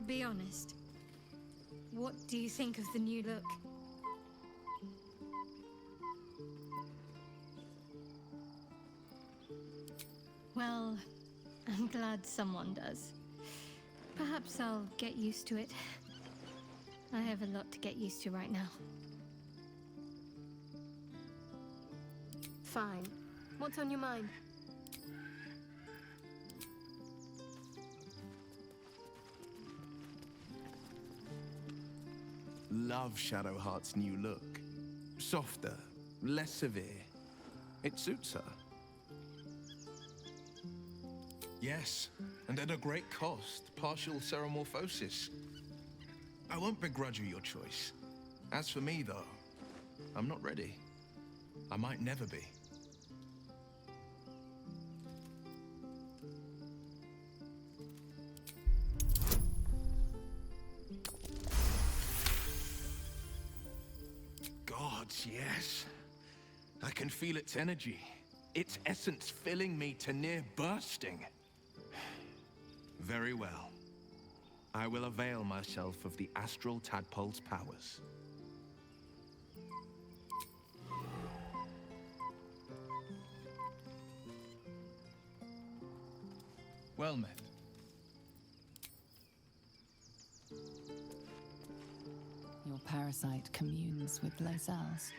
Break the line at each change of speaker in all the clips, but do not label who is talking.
Be honest. What do you think of the new look? Well, I'm glad someone does. Perhaps I'll get used to it. I have a lot to get used to right now.
Fine. What's on your mind?
Love Shadowheart's new look. Softer, less severe. It suits her.
Yes, and at a great cost, partial ceremorphosis. I won't begrudge you your choice. As for me, though, I'm not ready. I might never be. Gods, yes. I can feel its energy, its essence filling me to near bursting. Very well. I will avail myself of the astral tadpole's powers. Well met.
Your parasite communes with Lozel's.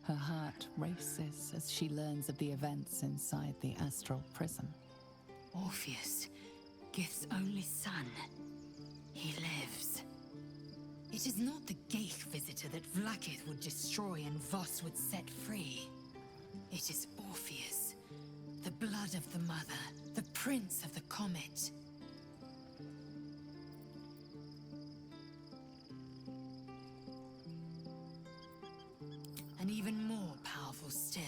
Her heart races as she learns of the events inside the astral prison.
Orpheus, Gith's only son. He lives. It is not the Geich visitor that Vlaakith would destroy and Voss would set free. It is Orpheus, the blood of the mother, the prince of the comet. And even more powerful still.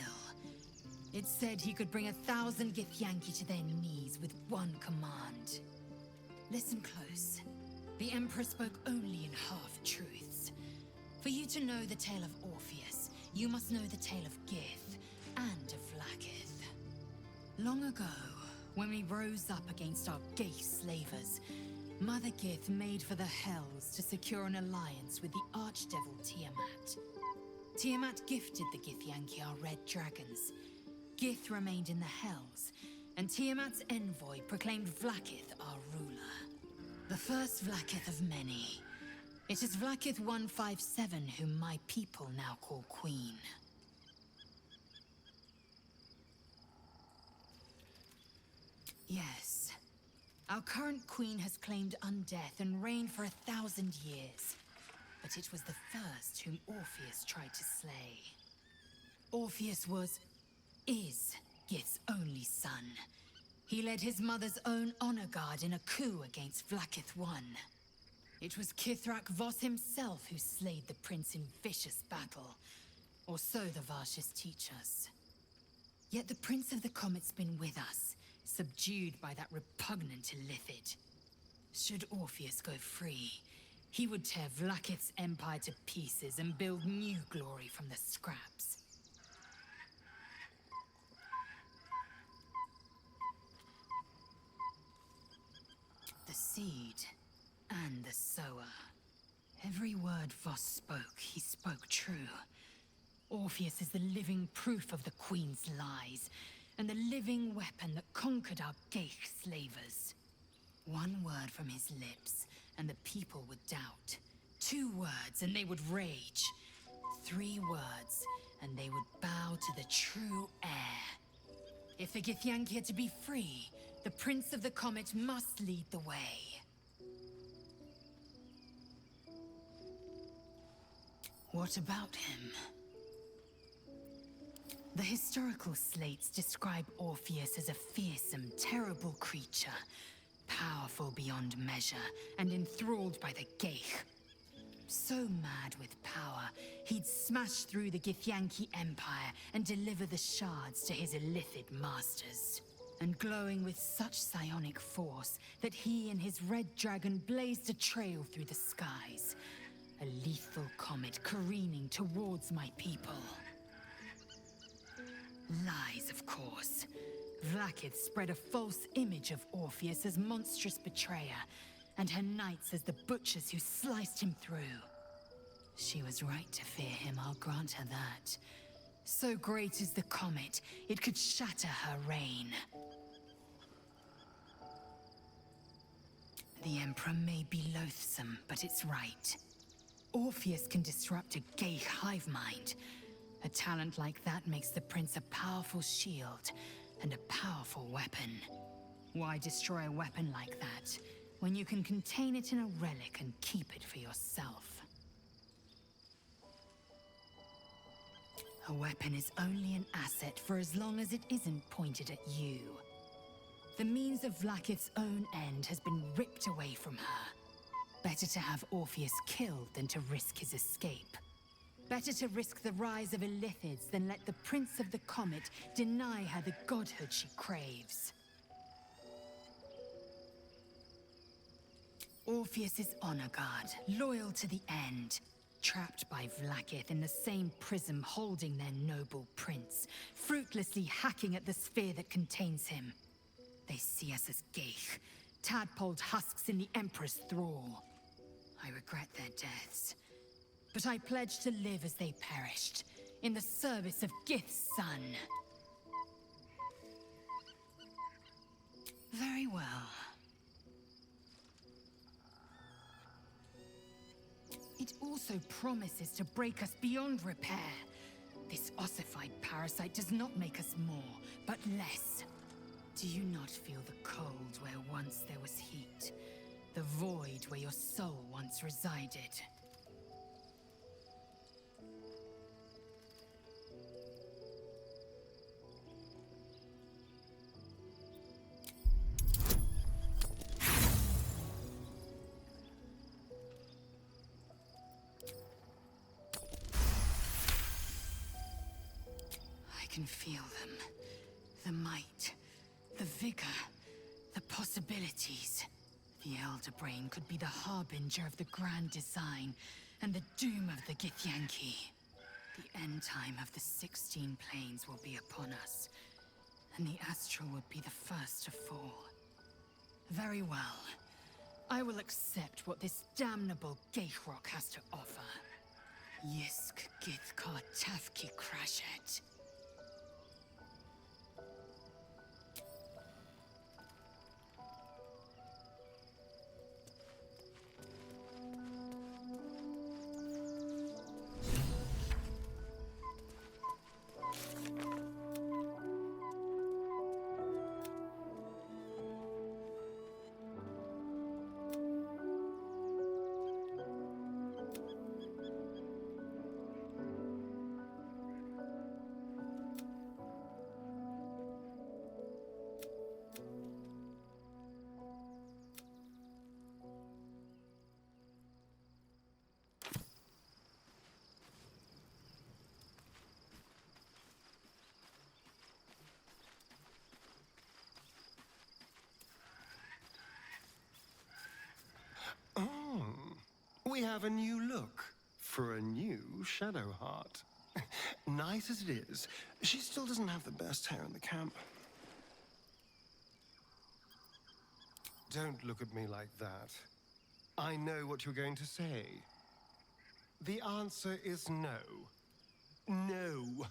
It said he could bring 1,000 Githyanki to their knees with one command. Listen close. The Emperor spoke only in half-truths. For you to know the tale of Orpheus, you must know the tale of Gith and of Vlaakith. Long ago, when we rose up against our Geich slavers, Mother Gith made for the Hells to secure an alliance with the Archdevil Tiamat. Tiamat gifted the Githyanki our red dragons. Gith remained in the Hells, and Tiamat's envoy proclaimed Vlaakith our ruler. The first Vlaakith of many. It is Vlaakith 157 whom my people now call Queen. Yes. Our current queen has claimed undeath and reigned for 1,000 years. But it was the first whom Orpheus tried to slay. Orpheus is Gith's only son. He led his mother's own honor guard in a coup against Vlaakith I. It was Kithrak Voss himself who slayed the prince in vicious battle. Or so the Varshas teach us. Yet the Prince of the Comet's been with us, subdued by that repugnant Illithid. Should Orpheus go free, he would tear Vlaakith's empire to pieces and build new glory from the scraps. The seed and the sower. Every word Voss spoke, he spoke true. Orpheus is the living proof of the Queen's lies, and the living weapon that conquered our Geich slavers. One word from his lips, and the people would doubt. 2 words, and they would rage. 3 words, and they would bow to the true heir. If the Githyanki are to be free, the Prince of the Comet must lead the way. What about him? The historical slates describe Orpheus as a fearsome, terrible creature, powerful beyond measure, and enthralled by the Geich. So mad with power, he'd smash through the Githyanki Empire and deliver the shards to his Illithid masters. And glowing with such psionic force that he and his red dragon blazed a trail through the skies. A lethal comet careening towards my people. Lies, of course. Vlaakith spread a false image of Orpheus as monstrous betrayer, and her knights as the butchers who sliced him through. She was right to fear him, I'll grant her that. So great is the comet, it could shatter her reign. The Emperor may be loathsome, but it's right. Orpheus can disrupt a gay hive mind. A talent like that makes the prince a powerful shield and a powerful weapon. Why destroy a weapon like that when you can contain it in a relic and keep it for yourself? A weapon is only an asset for as long as it isn't pointed at you. The means of Vlaakith's own end has been ripped away from her. Better to have Orpheus killed than to risk his escape. Better to risk the rise of Illithids than let the Prince of the Comet deny her the godhood she craves. Orpheus is honor guard, loyal to the end. Trapped by Vlaakith in the same prism holding their noble prince, fruitlessly hacking at the sphere that contains him. They see us as geich, tadpoled husks in the Emperor's thrall. I regret their deaths, but I pledge to live as they perished, in the service of Gith's son. Very well. It also promises to break us beyond repair. This ossified parasite does not make us more, but less. Do you not feel the cold where once there was heat? The void where your soul once resided? I can feel them. The might. The vigor, the possibilities. The Elder Brain could be the harbinger of the grand design and the doom of the Githyanki. The end time of the 16 planes will be upon us, and the Astral would be the first to fall. Very well. I will accept what this damnable Geichrok has to offer. Yisk Githkar Tafki Crashet.
We have a new look for a new Shadowheart. Nice as it is, she still doesn't have the best hair in the camp. Don't look at me like that. I know what you're going to say. The answer is no. No.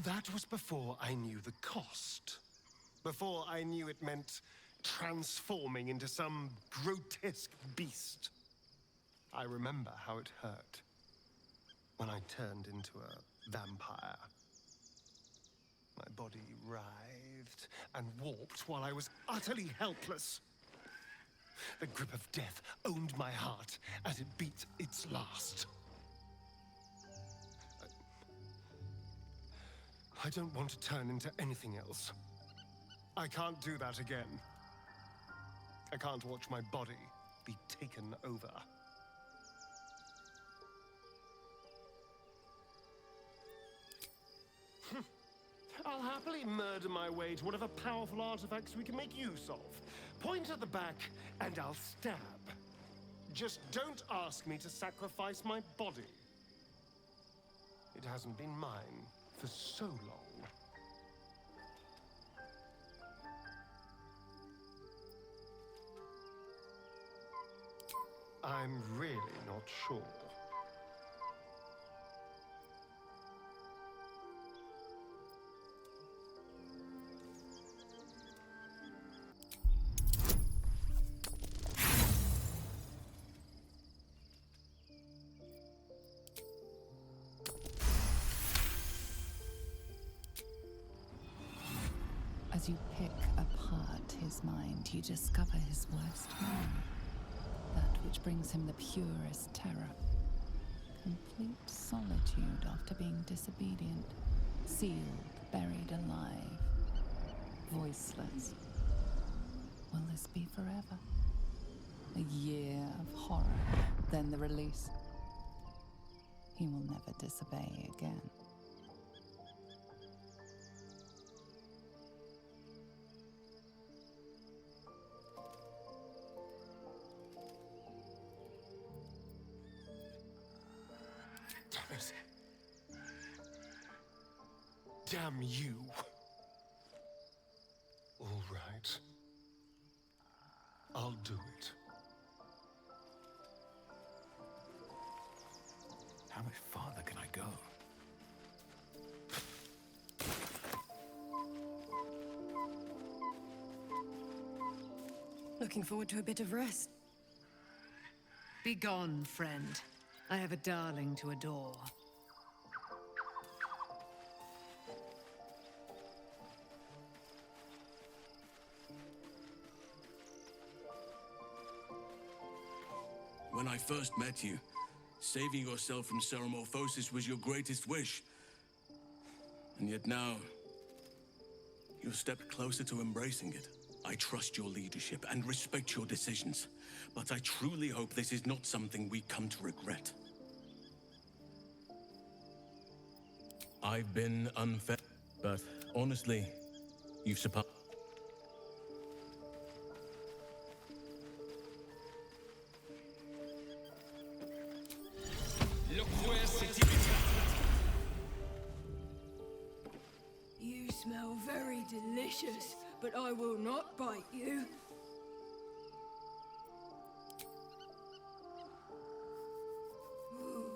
That was before I knew the cost. Before I knew it meant transforming into some grotesque beast. I remember how it hurt when I turned into a vampire. My body writhed and warped while I was utterly helpless. The grip of death owned my heart as it beat its last. I don't want to turn into anything else. I can't do that again. I can't watch my body be taken over. I'll happily murder my way to whatever powerful artifacts we can make use of. Point at the back, and I'll stab. Just don't ask me to sacrifice my body. It hasn't been mine for so long. I'm really not sure.
As you pick apart his mind, you discover his worst man. That which brings him the purest terror. Complete solitude after being disobedient. Sealed, buried alive. Voiceless. Will this be forever? A year of horror, then the release. He will never disobey again.
Damn it. Damn you. All right. I'll do it.
How much farther can I go?
Looking forward to a bit of rest.
Begone, friend. I have a darling to adore.
When I first met you, saving yourself from ceremorphosis was your greatest wish. And yet now, you've stepped closer to embracing it. I trust your leadership and respect your decisions, but I truly hope this is not something we come to regret. I've been unfair, but honestly, you've surpassed.
You smell very delicious, but I will not bite you. Ooh,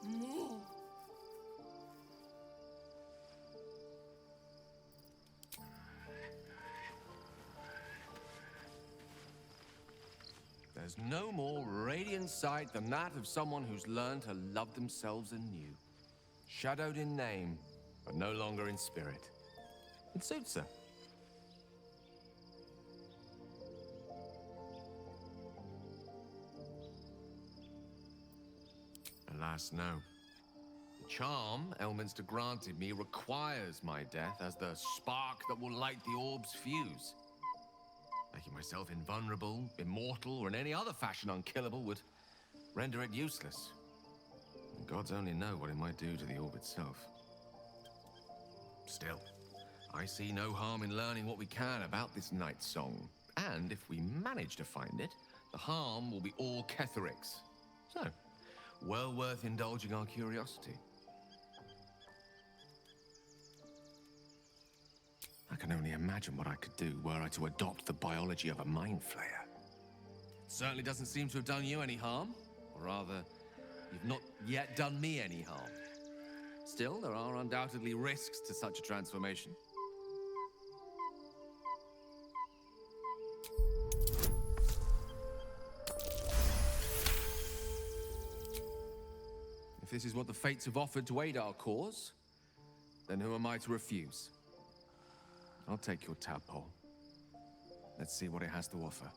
more.
There's no more radiant sight than that of someone who's learned to love themselves anew. Shadowed in name, but no longer in spirit. It suits her. Alas, no. The charm Elminster granted me requires my death as the spark that will light the orb's fuse. Making myself invulnerable, immortal, or in any other fashion unkillable would render it useless. The gods only know what it might do to the orb itself. Still, I see no harm in learning what we can about this night song. And if we manage to find it, the harm will be all Ketheric's. So, well worth indulging our curiosity. I can only imagine what I could do were I to adopt the biology of a mind flayer. Certainly doesn't seem to have done you any harm. Or rather, you've not yet done me any harm. Still, there are undoubtedly risks to such a transformation. If this is what the fates have offered to aid our cause, then who am I to refuse? I'll take your tadpole. Let's see what it has to offer.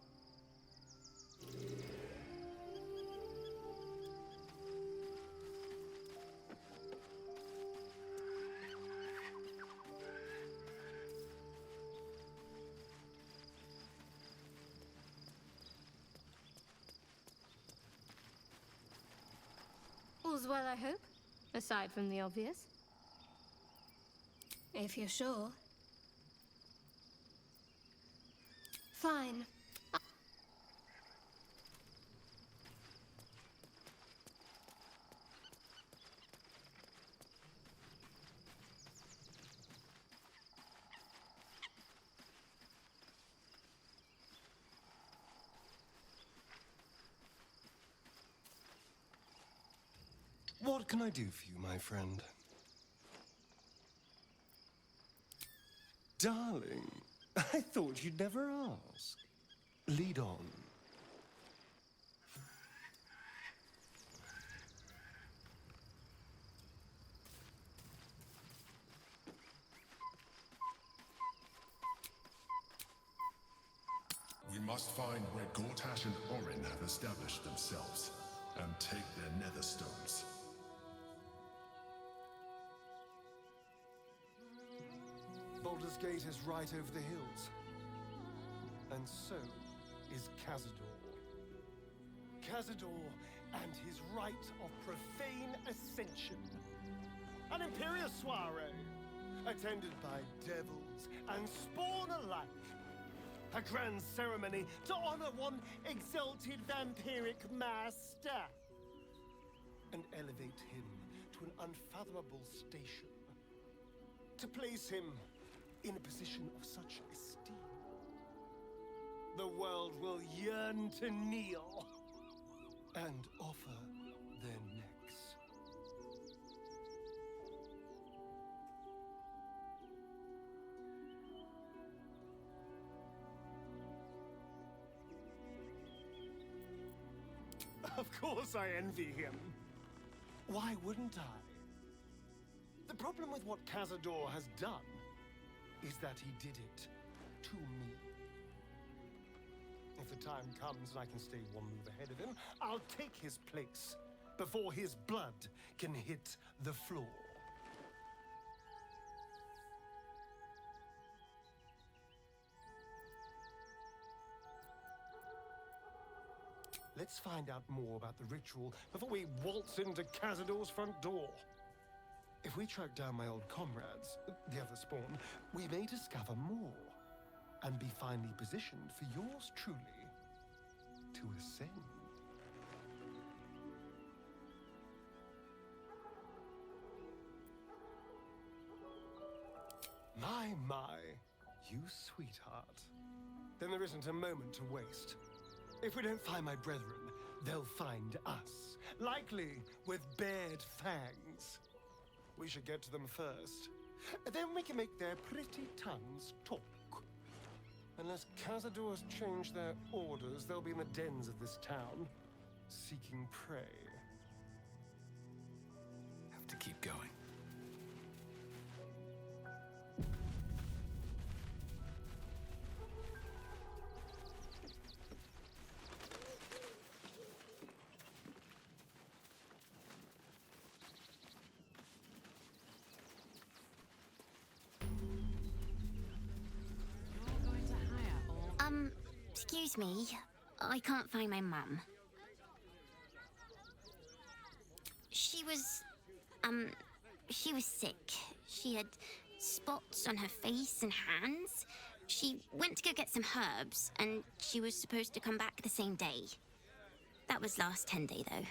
All's well, I hope, aside from the obvious.
If you're sure. Fine.
What can I do for you, my friend? Darling, I thought you'd never ask. Lead on.
We must find where Gortash and Orin have established themselves, and take their nether stones.
Baldur's Gate is right over the hills. And so is Cazador. Cazador and his rite of profane ascension. An imperial soiree, attended by devils and spawn alike. A grand ceremony to honor one exalted vampiric master. And elevate him to an unfathomable station. To place him in a position of such esteem. The world will yearn to kneel and offer their necks. Of course I envy him. Why wouldn't I? The problem with what Cazador has done is that he did it to me. If the time comes and I can stay one move ahead of him, I'll take his place before his blood can hit the floor. Let's find out more about the ritual before we waltz into Cazador's front door. If we track down my old comrades, the other spawn, we may discover more and be finally positioned for yours truly to ascend. My, you sweetheart. Then there isn't a moment to waste. If we don't find my brethren, they'll find us, likely with bared fangs. We should get to them first. Then we can make their pretty tongues talk. Unless Cazadors change their orders, they'll be in the dens of this town, seeking prey.
Have to keep going.
Excuse me. I can't find my mum. She was sick. She had spots on her face and hands. She went to go get some herbs, and she was supposed to come back the same day. That was last 10 day, though.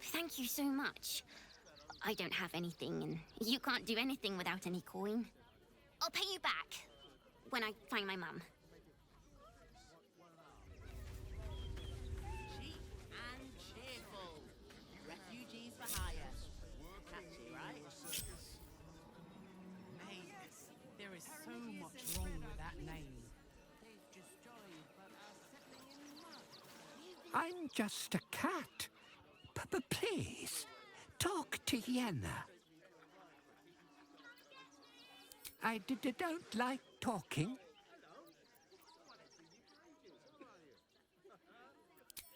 Thank you so much. I don't have anything, and you can't do anything without any coin. I'll pay you back when I find my mum.
Cheap and cheerful. Refugees for hire. Catchy, right?
Mate, there is so much wrong with that name.
I'm just a cat. Please, talk to Yenna. I don't like talking.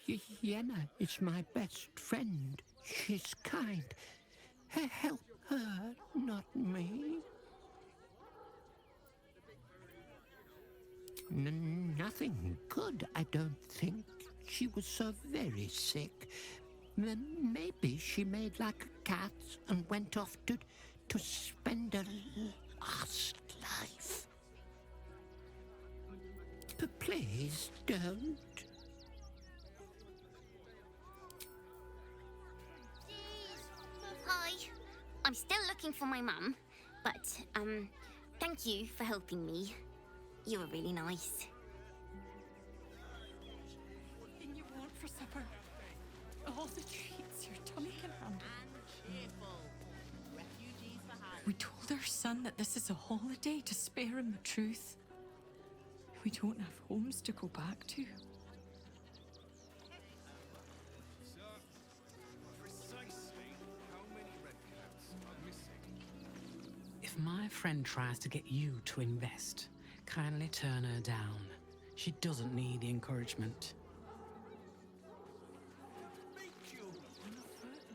Yenna is my best friend. She's kind. Help her, not me. Nothing good, I don't think. She was so very sick. Maybe she made like a cat and went off to spend a last life. Please don't.
Hi. I'm still looking looking for my mum, but, thank you for helping me. You were really nice.
Everything you want for supper. All the treats your tummy can handle.
And cheerful. Refugees for hire.
We told our son that this is a holiday to spare him the truth. We don't have homes to go back to. If my friend tries to get you to invest, kindly turn her down. She doesn't need the encouragement.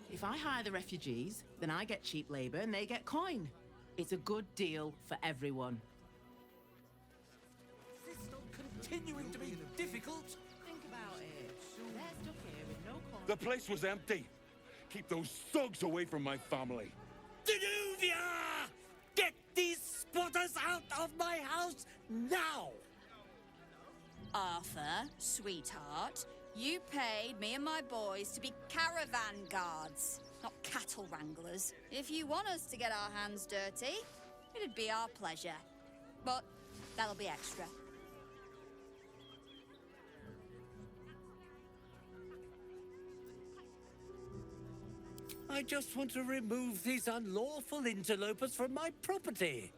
If I hire the refugees, then I get cheap labor and they get coin. It's a good deal for everyone.
Is this still continuing to be difficult?
Think about it. They're stuck here with no coin.
The place was empty. Keep those thugs away from my family.
Danuvia! Get these spotters out of my house now!
Arthur, sweetheart, you paid me and my boys to be caravan guards, not cattle wranglers. If you want us to get our hands dirty, it'd be our pleasure. But that'll be extra.
I just want to remove these unlawful interlopers from my property.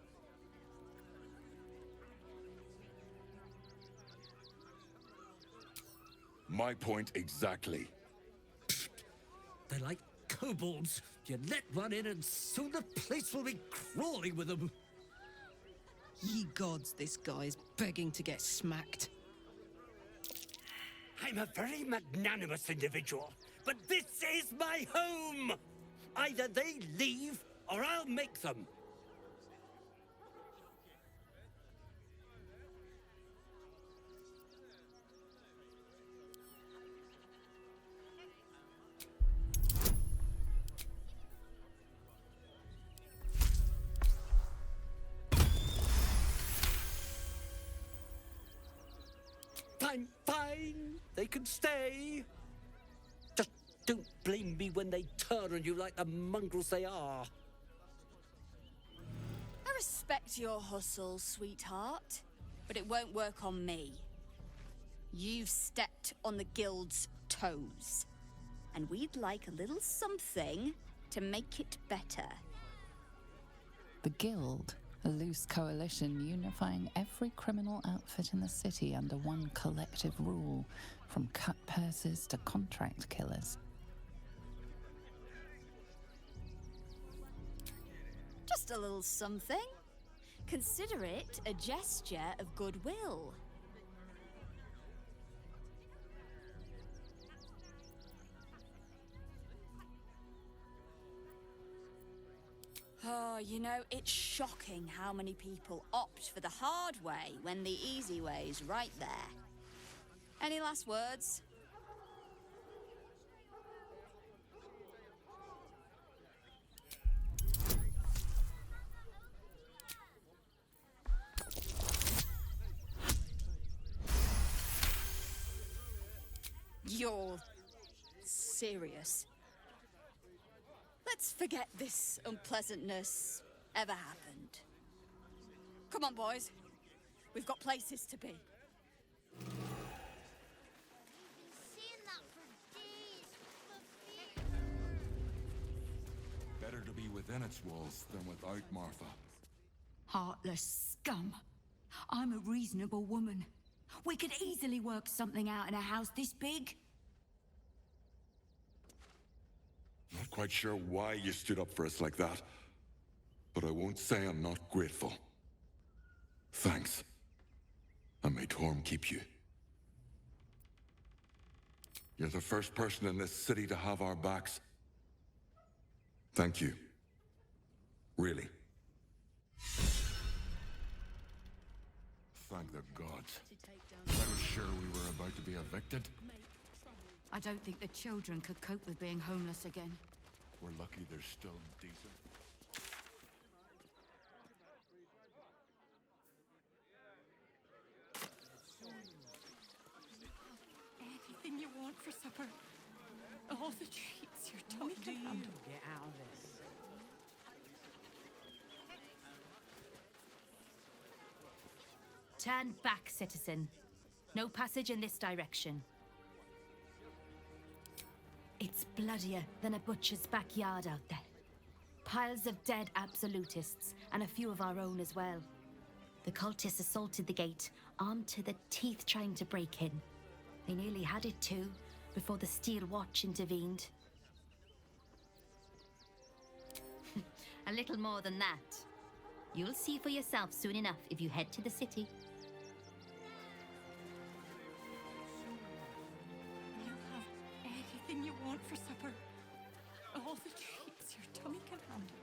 My point exactly.
They're like kobolds. You let one in and soon the place will be crawling with them.
Ye gods, this guy's begging to get smacked.
I'm a very magnanimous individual, but this is my home! Either they leave, or I'll make them. Fine. They can stay. Just don't blame me when they turn on you like the mongrels they are.
I respect your hustle, sweetheart, but it won't work on me. You've stepped on the guild's toes, and we'd like a little something to make it better.
The Guild, a loose coalition unifying every criminal outfit in the city under one collective rule, from cut purses to contract killers.
Just a little something. Consider it a gesture of goodwill. Oh, you know, it's shocking how many people opt for the hard way when the easy way's right there. Any last words? You're serious? Let's forget this unpleasantness ever happened. Come on, boys. We've got places to be.
Better to be within its walls than without, Martha.
Heartless scum. I'm a reasonable woman. We could easily work something out in a house this big.
Not quite sure why you stood up for us like that, but I won't say I'm not grateful. Thanks. And may Torm keep you. You're the first person in this city to have our backs. Thank you. Really. Thank the gods. I was sure we were about to be evicted.
I don't think the children could cope with being homeless again.
We're lucky they're still decent.
Anything you want for supper. All the treats your tummy can handle.
Get out of this.
Turn back, citizen. No passage in this direction. It's bloodier than a butcher's backyard out there. Piles of dead absolutists, and a few of our own as well. The cultists assaulted the gate, armed to the teeth trying to break in. They nearly had it too, before the Steel Watch intervened. A little more than that. You'll see for yourself soon enough if you head to the city.
You have anything you want for supper. All the treats your tummy can handle.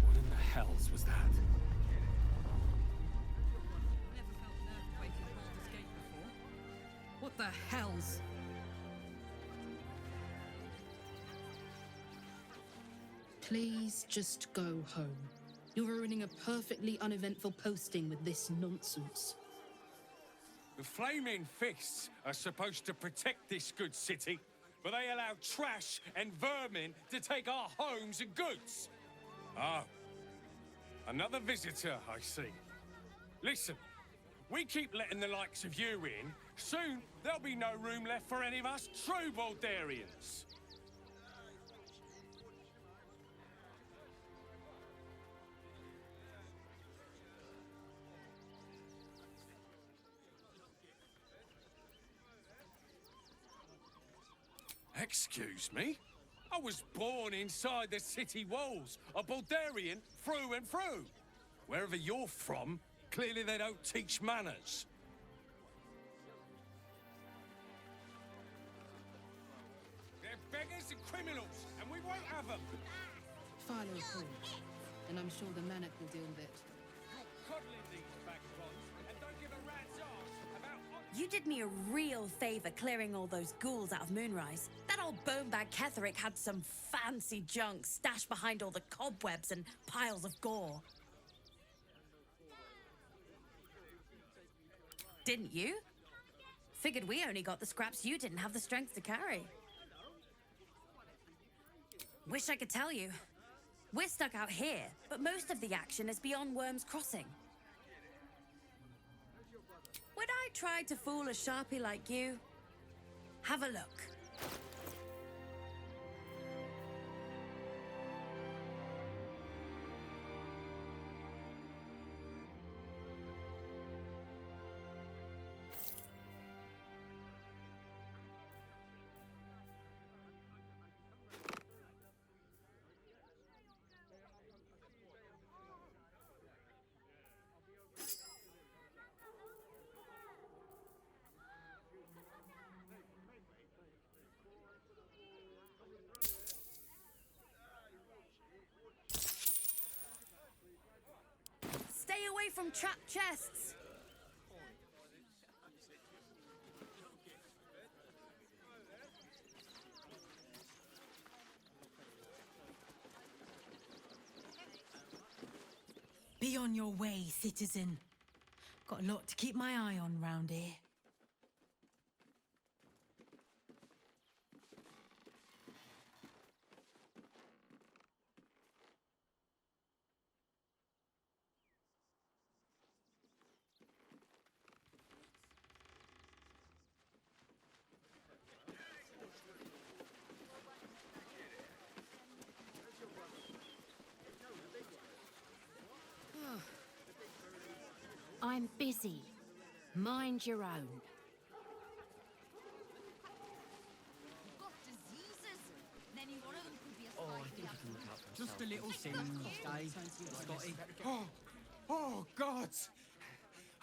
What in the hells was that?
Never felt an earthquake in Baldur's Gate before. What the hells? Please just go home. You're ruining a perfectly uneventful posting with this nonsense.
The Flaming Fists are supposed to protect this good city, but they allow trash and vermin to take our homes and goods. Oh, another visitor, I see. Listen, we keep letting the likes of you in, soon there'll be no room left for any of us true Baldurians. Excuse me? I was born inside the city walls, a Baldurian through and through. Wherever you're from, clearly they don't teach manners. They're beggars and criminals, and we won't have them.
File a report, and I'm sure the Manic will deal with it.
You're coddling these vagabonds, and don't give a rat's arse about...
You did me a real favor clearing all those ghouls out of Moonrise. That old bonebag Ketherick had some fancy junk stashed behind all the cobwebs and piles of gore. Didn't you? Figured we only got the scraps you didn't have the strength to carry. Wish I could tell you. We're stuck out here, but most of the action is beyond Worm's Crossing. Would I try to fool a sharpie like you? Have a look. Stay away from trapped chests.
Be on your way, citizen. Got a lot to keep my eye on round here.
I'm busy. Mind your own.
Just a little singe, Dave. Scotty.
Oh, God!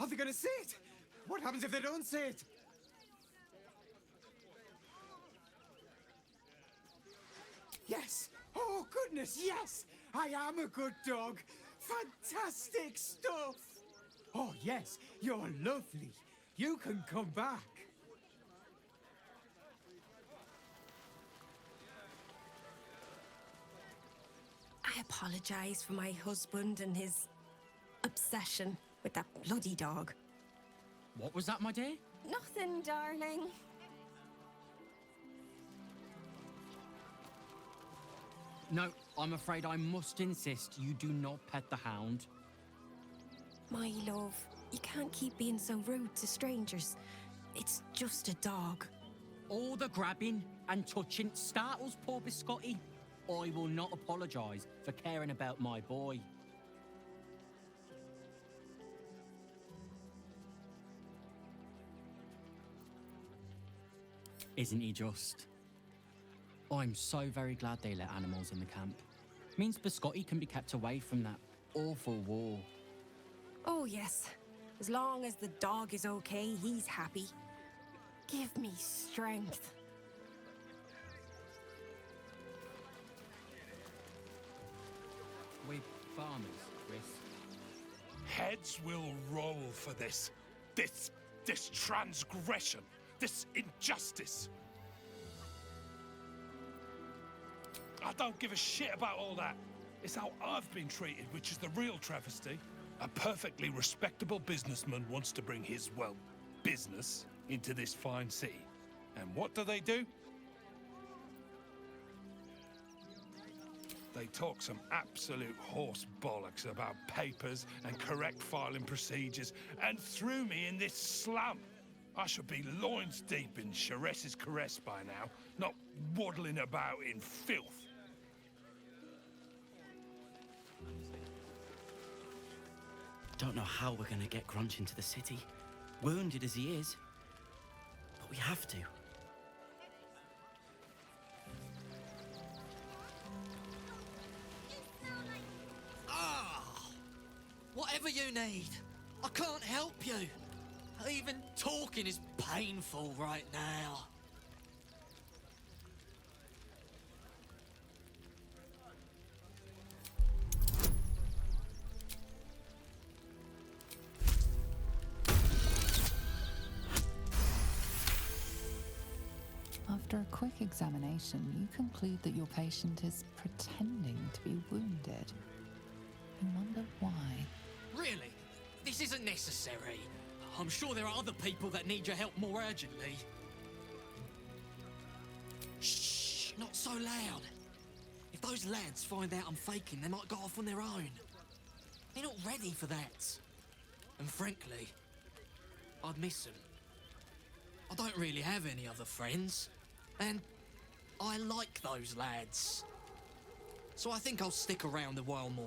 Are they gonna see it? What happens if they don't see it? Yes! Oh, goodness, yes! I am a good dog! Fantastic stuff! Oh, yes, you're lovely. You can come back.
I apologize for my husband and his obsession with that bloody dog.
What was that, my dear?
Nothing, darling.
No, I'm afraid I must insist you do not pet the hound.
My love, you can't keep being so rude to strangers. It's just a dog.
All the grabbing and touching startles poor Biscotti. I will not apologise for caring about my boy. Isn't he just? I'm so very glad they let animals in the camp. Means Biscotti can be kept away from that awful war.
Oh, yes. As long as the dog is okay, he's happy. Give me strength.
We're farmers, Chris.
Heads will roll for this. This transgression. This injustice. I don't give a shit about all that. It's how I've been treated, which is the real travesty. A perfectly respectable businessman wants to bring his, well, business into this fine city. And what do? They talk some absolute horse bollocks about papers and correct filing procedures and threw me in this slum. I should be loins deep in Chares's caress by now, not waddling about in filth.
Don't know how we're gonna get Grunch into the city, wounded as he is. But we have to.
Whatever you need. I can't help you. Even talking is painful right now.
After a quick examination, you conclude that your patient is pretending to be wounded. You wonder why.
Really? This isn't necessary. I'm sure there are other people that need your help more urgently. Shh! Not so loud. If those lads find out I'm faking, they might go off on their own. They're not ready for that. And frankly, I'd miss them. I don't really have any other friends. And I like those lads. So I think I'll stick around a while more.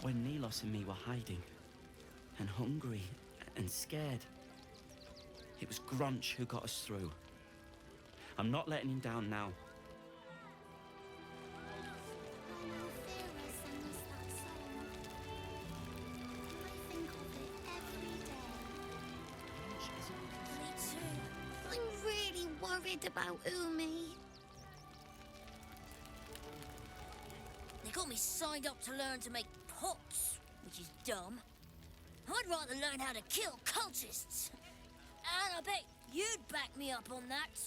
When Nilos and me were hiding, and hungry, and scared, it was Grunch who got us through. I'm not letting him down now.
Me too. I'm really worried about Umi.
They got me signed up to learn to make pots, which is dumb. I'd rather learn how to kill cultists. And I bet you'd back me up on that.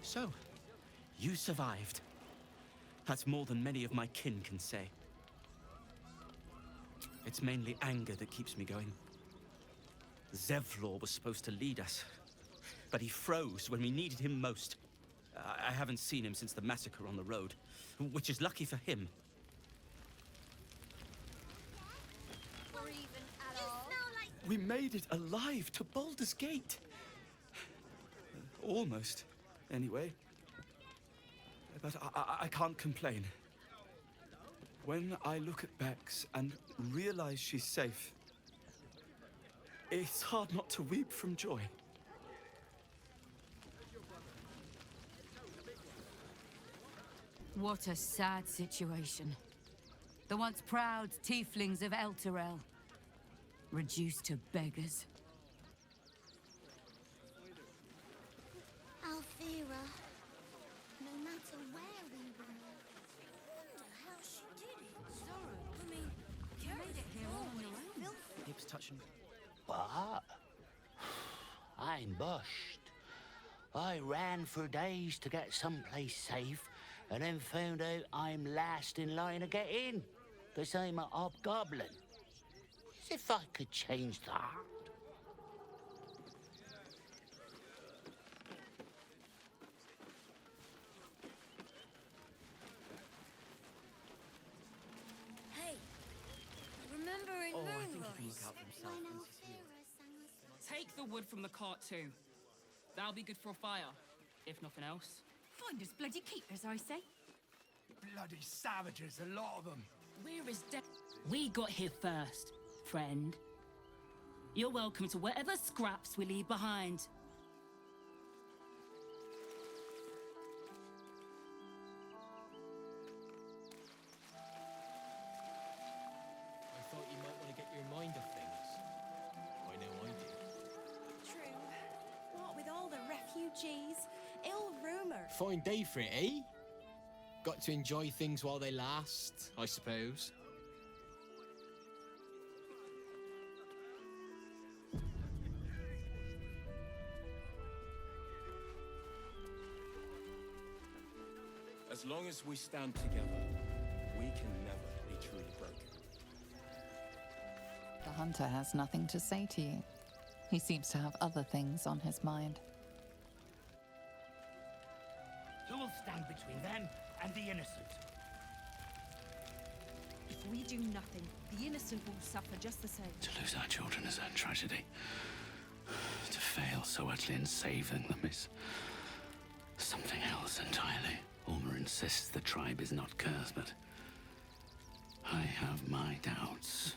So, you survived. That's more than many of my kin can say. It's mainly anger that keeps me going. Zevlor was supposed to lead us, but he froze when we needed him most. I haven't seen him since the massacre on the road, which is lucky for him. We made it alive to Baldur's Gate. Almost, anyway. But I can't complain. When I look at Bex and realize she's safe, it's hard not to weep from joy.
What a sad situation. The once proud tieflings of Elturel, reduced to beggars.
Alfira, no matter where we were.
I wonder how she did it. Sorrow. I mean, you made it here all on your own.
Hips touching.
What? I'm bushed. I ran for days to get someplace safe, and then found out I'm last in line to get in, because I'm a hobgoblin. As if I could change that.
himself once he's healed.
Take the wood from the cart too. That'll be good for a fire, if nothing else.
Find us bloody keepers, I say.
Bloody savages, a lot of them.
Where is We got here first, friend. You're welcome to whatever scraps we leave behind.
I thought you might want to get your mind off things. I know I do.
True. What with all the refugees? Ill rumour.
Fine day for it, eh? Got to enjoy things while they last, I suppose.
As long as we stand together, we can never be truly broken.
The hunter has nothing to say to you. He seems to have other things on his mind.
Who will stand between them and the innocent?
If we do nothing, the innocent will suffer just the same.
To lose our children is a tragedy. To fail so utterly in saving them is something else entirely. Ulmer insists the tribe is not cursed, but I have my doubts.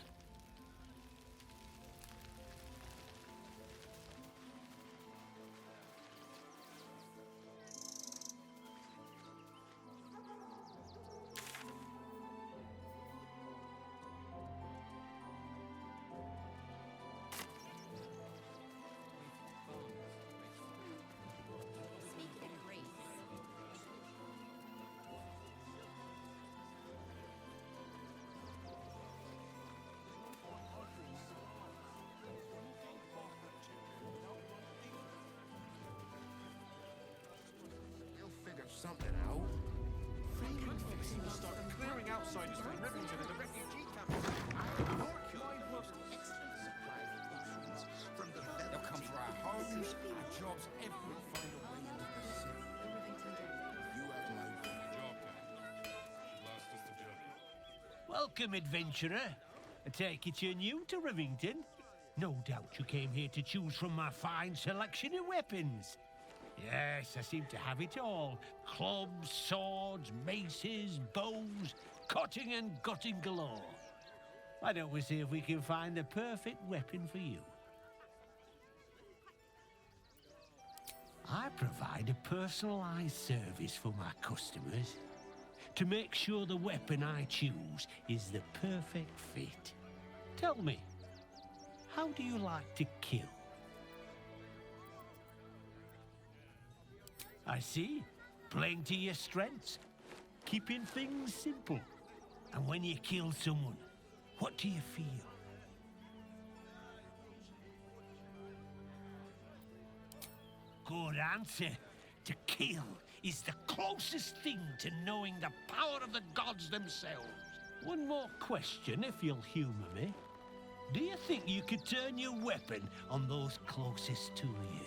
Something out. Framing fixing will start clearing outsiders from Rivington and the refugee camp. They'll come for our homes, our jobs, everyone find a way into the city. You have no job.
Last us the journey.
Welcome, adventurer. I take it you're new to Rivington. No doubt you came here to choose from my fine selection of weapons. Yes, I seem to have it all. Clubs, swords, maces, bows, cutting and gutting galore. Why don't we see if we can find the perfect weapon for you? I provide a personalized service for my customers to make sure the weapon I choose is the perfect fit. Tell me, how do you like to kill? I see. Playing to your strengths. Keeping things simple. And when you kill someone, what do you feel? Good answer. To kill is the closest thing to knowing the power of the gods themselves. One more question, if you'll humor me. Do you think you could turn your weapon on those closest to you?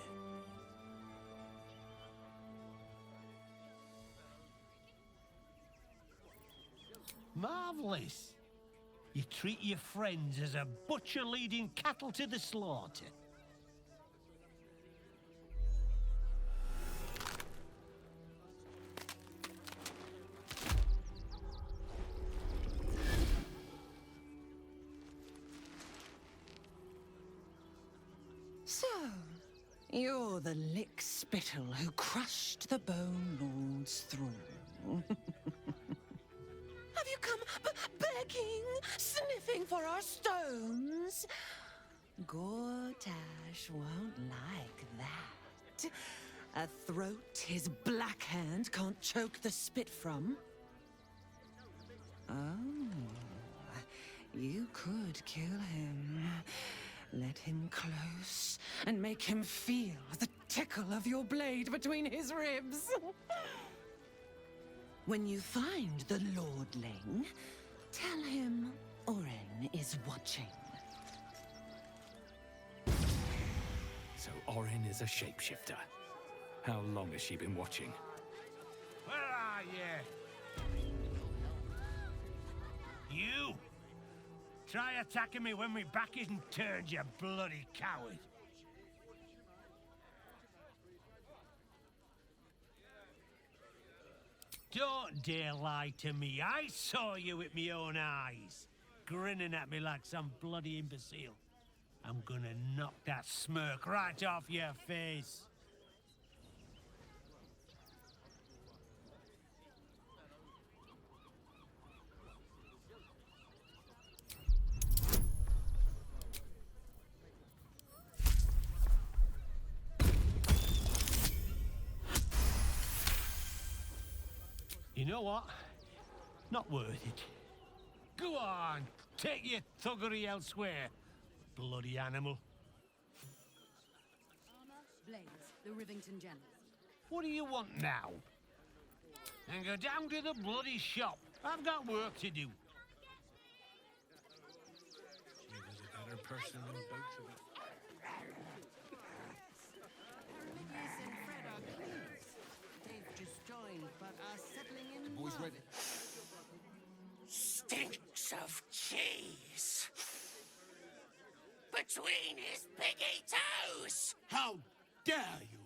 Marvelous. You treat your friends as a butcher leading cattle to the slaughter.
So, you're the lick-spittle who crushed the Bone Lord's thrall. Have you come begging, sniffing for our stones? Gortash won't like that. A throat his black hand can't choke the spit from. Oh, you could kill him. Let him close and make him feel the tickle of your blade between his ribs. When you find the Lordling, tell him Oren is watching.
So Oren is a shapeshifter. How long has she been watching?
Where are you? You! Try attacking me when my back isn't turned, you bloody coward. Don't dare lie to me. I saw you with my own eyes, grinning at me like some bloody imbecile. I'm gonna knock that smirk right off your face. You know what? Not worth it. Go on, take your thuggery elsewhere, bloody animal.
Blaze, the Rivington General.
What do you want now? And go down to the bloody shop. I've got work to do.
She was a better person than both of us.
They've just joined, but are settling in.
Boys
well.
ready.
Stinks of cheese. Between his piggy toes.
How dare you?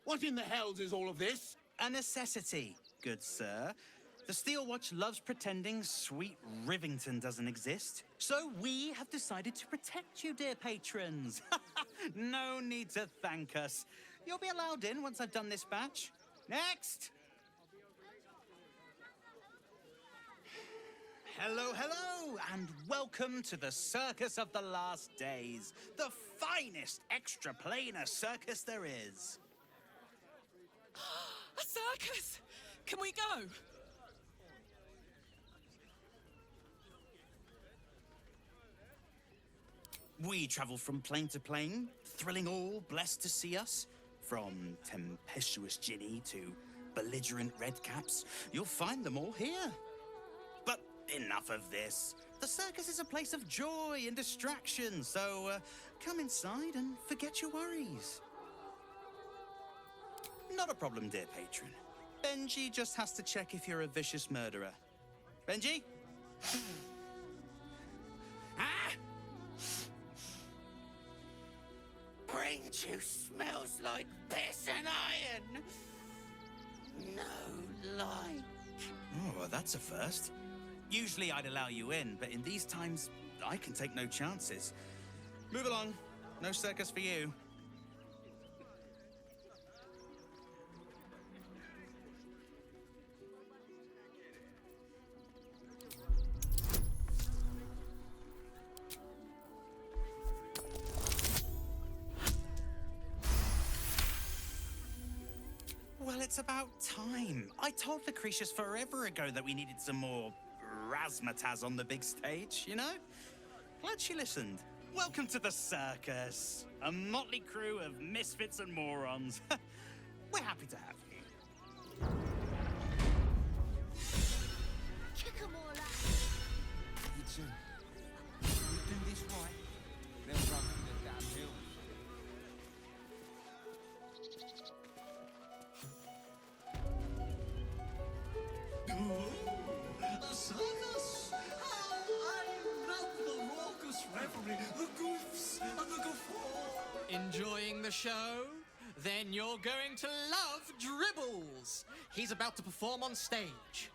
What in the hells is all of this?
A necessity, good sir. The Steel Watch loves pretending sweet Rivington doesn't exist. So we have decided to protect you, dear patrons. No need to thank us. You'll be allowed in once I've done this batch. Next! Hello, hello, and welcome to the Circus of the Last Days, the finest extra-planar circus there is.
A circus! Can we go?
We travel from plane to plane, thrilling all blessed to see us. From tempestuous Ginny to belligerent redcaps, you'll find them all here. But enough of this. The circus is a place of joy and distraction, so come inside and forget your worries. Not a problem, dear patron. Benji just has to check if you're a vicious murderer. Benji?
Brain juice smells like piss and iron. No light.
Oh, well, that's a first. Usually I'd allow you in, but in these times, I can take no chances. Move along. No circus for you. Well, it's about time. I told Lucretius forever ago that we needed some more razzmatazz on the big stage, you know? Glad she listened. Welcome to the circus. A motley crew of misfits and morons. We're happy to have you.
Kick 'em all out.
It's we do this right, they'll run for the damn hills.
A circus? I love the raucous revelry, the goofs, and the guffaw.
Enjoying the show? Then you're going to love Dribbles. He's about to perform on stage.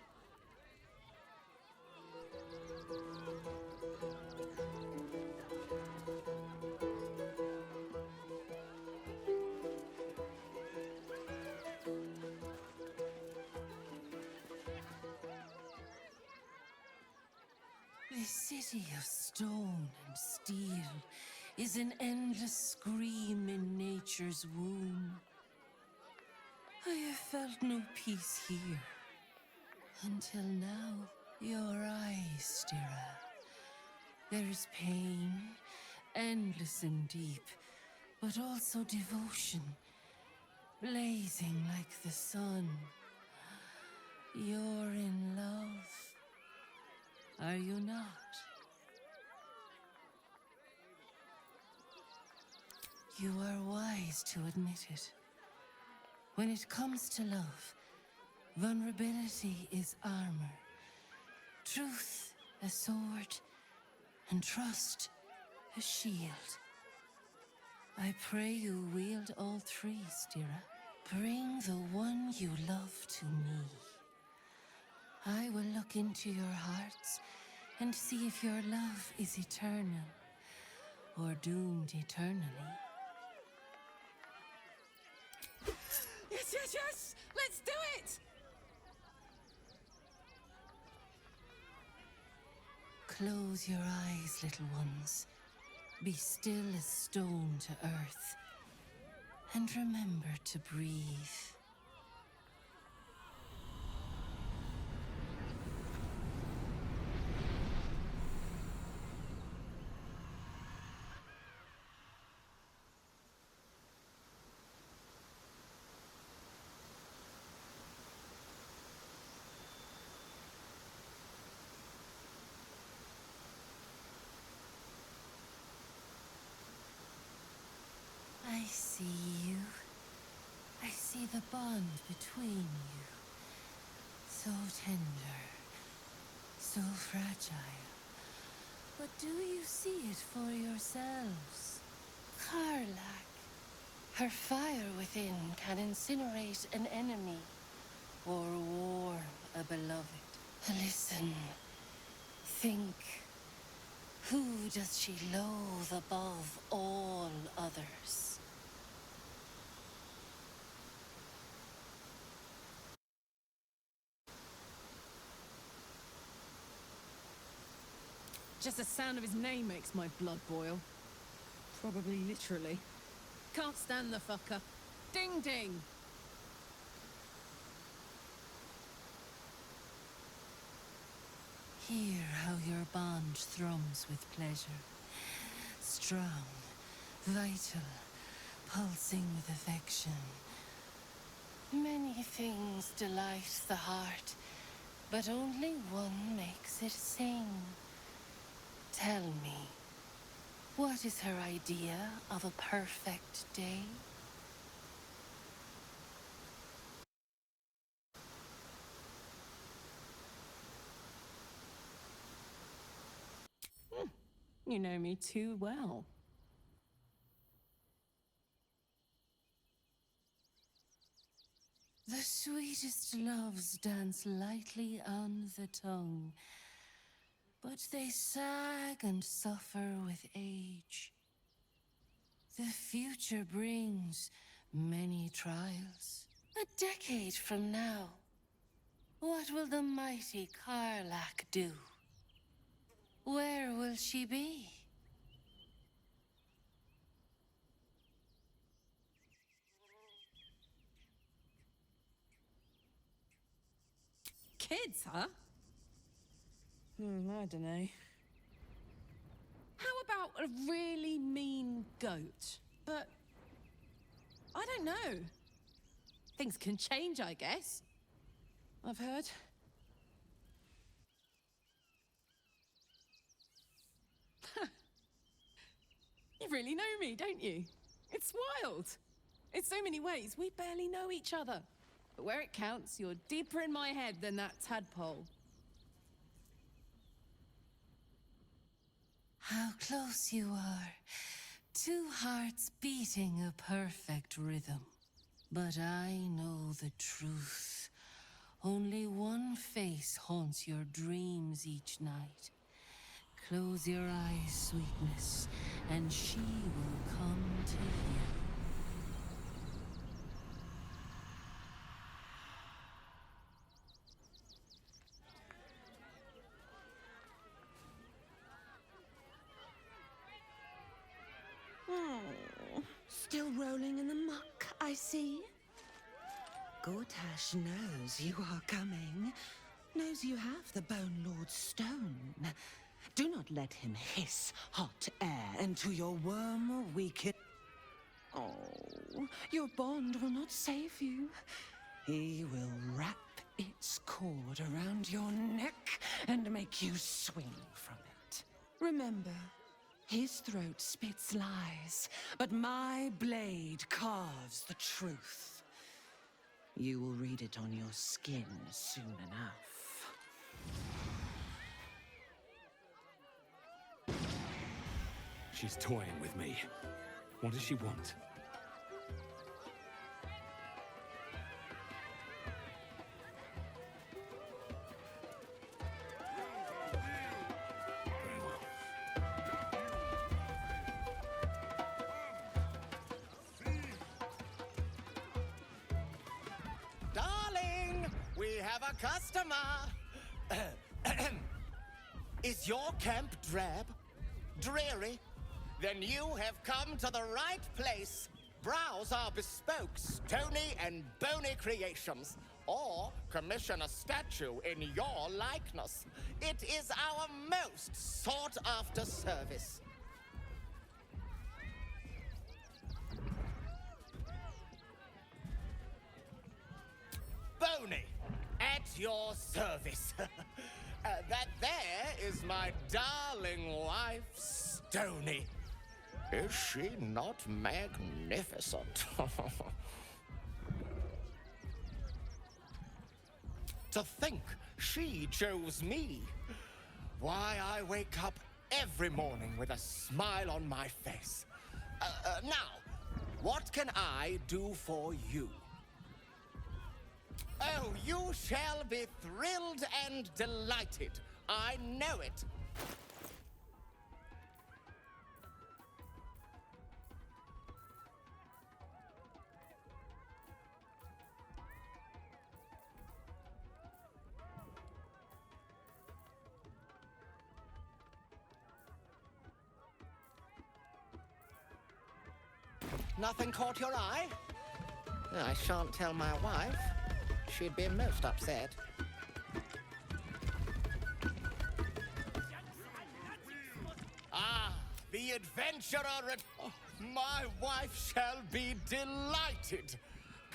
This city of stone and steel is an endless scream in nature's womb. I have felt no peace here. Until now, your eyes, Stira. There is pain, endless and deep, but also devotion, blazing like the sun. You're in love. Are you not? You are wise to admit it. When it comes to love, vulnerability is armor, truth a sword, and trust a shield. I pray you wield all three, Stira. Bring the one you love to me. I will look into your hearts and see if your love is eternal or doomed eternally.
Yes, yes, yes! Let's do it!
Close your eyes, little ones. Be still as stone to earth. And remember to breathe. I see you. I see the bond between you. So tender, so fragile. But do you see it for yourselves? Karlak. Her fire within can incinerate an enemy or warm a beloved. Listen. Think. Who does she loathe above all others?
Just the sound of his name makes my blood boil. Probably literally. Can't stand the fucker. Ding ding!
Hear how your bond thrums with pleasure. Strong, vital, pulsing with affection. Many things delight the heart, but only one makes it sing. Tell me, what is her idea of a perfect day?
You know me too well.
The sweetest loves dance lightly on the tongue, but they sag and suffer with age. The future brings many trials. A decade from now, what will the mighty Karlak do? Where will she be?
Kids, huh? I don't know. How about a really mean goat? But I don't know. Things can change, I guess. I've heard. You really know me, don't you? It's wild. In so many ways, we barely know each other. But where it counts, you're deeper in my head than that tadpole.
How close you are. Two hearts beating a perfect rhythm. But I know the truth. Only one face haunts your dreams each night. Close your eyes, sweetness, and she will come to you.
Still rolling in the muck, I see. Gortash knows you are coming. Knows you have the Bone Lord's stone. Do not let him hiss hot air into your worm weakened. Oh, your bond will not save you. He will wrap its cord around your neck and make you swing from it. Remember, his throat spits lies, but my blade carves the truth. You will read it on your skin soon enough.
She's toying with me. What does she want?
Darling, we have a customer. Is your camp drab? Dreary? Then you have come to the right place. Browse our bespoke, stony and bony creations, or commission a statue in your likeness. It is our most sought-after service. Bony, at your service. That there is my darling wife, Stony. Is she not magnificent? To think she chose me. Why, I wake up every morning with a smile on my face. Now, what can I do for you? Oh, you shall be thrilled and delighted. I know it. Nothing caught your eye? I shan't tell my wife. She'd be most upset. Ah, the adventurer. Oh, my wife shall be delighted.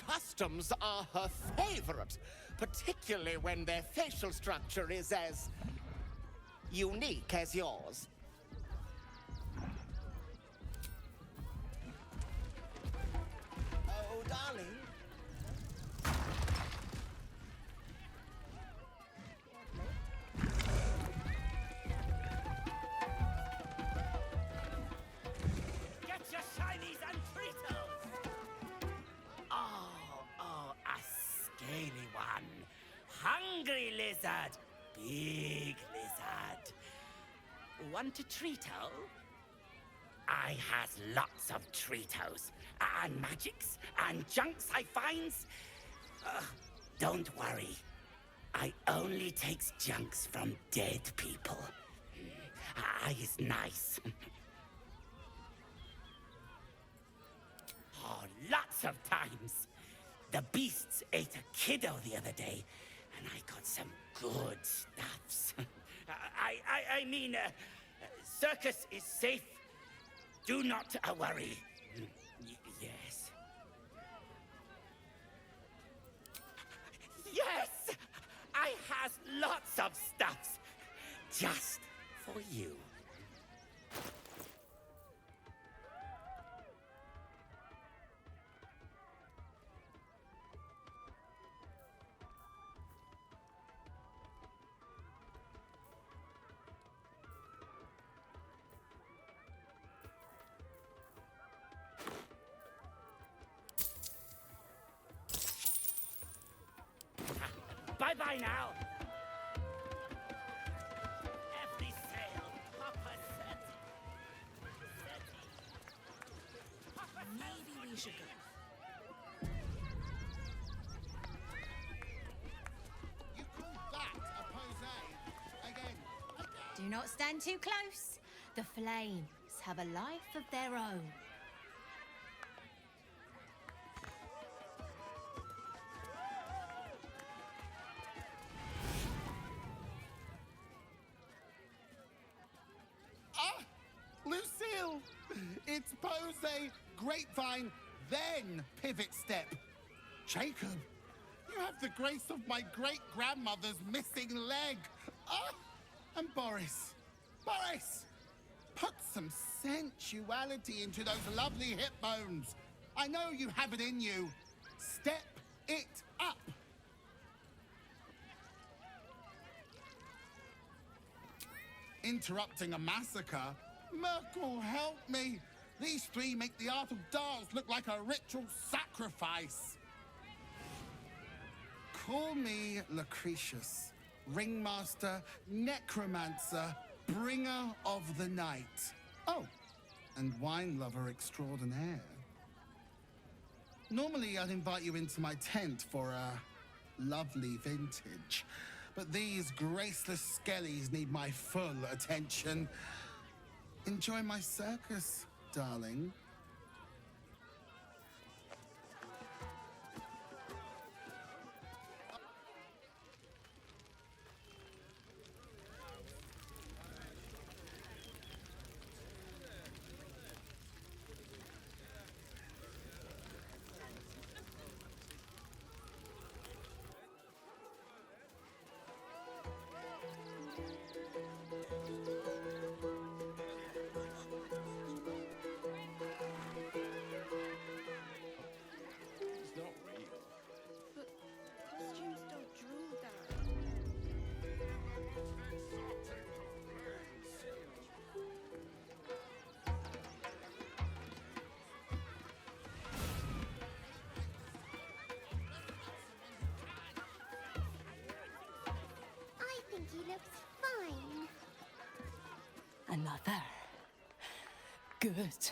Customs are her favorite, particularly when their facial structure is as unique as yours. Oh, darling.
Get your shinies and Fritos! Oh, a scaly one. Hungry lizard. Big lizard. Want a Trito? I has lots of Tritos. And magics and junks I finds. Don't worry. I only takes junks from dead people. I is nice. Oh, lots of times. The beasts ate a kiddo the other day, and I got some good stuffs. I mean, circus is safe. Do not worry. Yes. Yes! I has lots of stuffs. Just for you. Bye-bye now. Every sale, Papa said.
Maybe we should go.
You call that a pose? Again.
Do not stand too close. The flames have a life of their own.
Lucille! It's pose, grapevine, then pivot step. Jacob, you have the grace of my great-grandmother's missing leg. And Boris. Boris! Put some sensuality into those lovely hip bones. I know you have it in you. Step it up. Interrupting a massacre? Merkel, help me! These three make the art of dance look like a ritual sacrifice. Call me Lucretius, ringmaster, necromancer, bringer of the night. Oh, and wine lover extraordinaire. Normally, I'd invite you into my tent for a lovely vintage, but these graceless skellies need my full attention. Enjoy my circus, darling.
He looks fine.
Another. Good.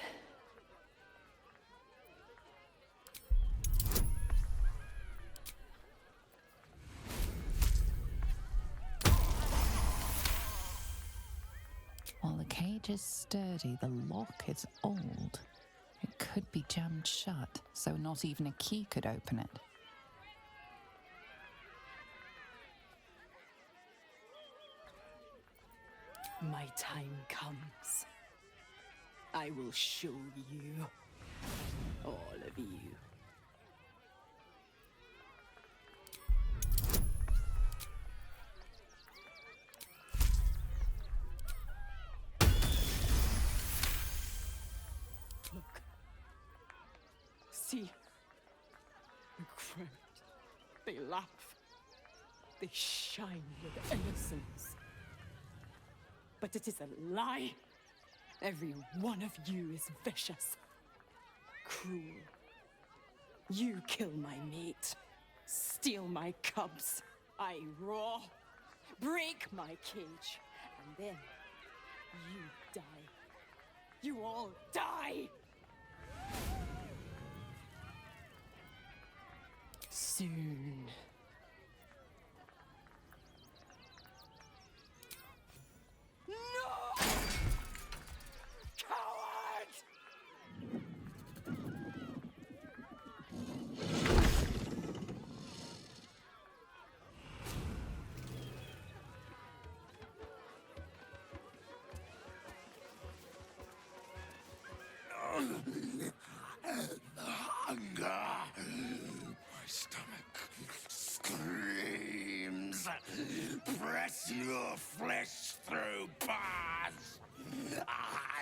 While the cage is sturdy, the lock is old. It could be jammed shut, so not even a key could open it.
My time comes. I will show you. All of you. Look. See. The crowd. They laugh. They shine with innocence. But it is a lie. Every one of you is vicious, cruel. You kill my mate, steal my cubs. I roar, break my cage, and then you die. You all die! Soon. No! Coward!
Hunger. My stomach screams. Press your flesh through bars.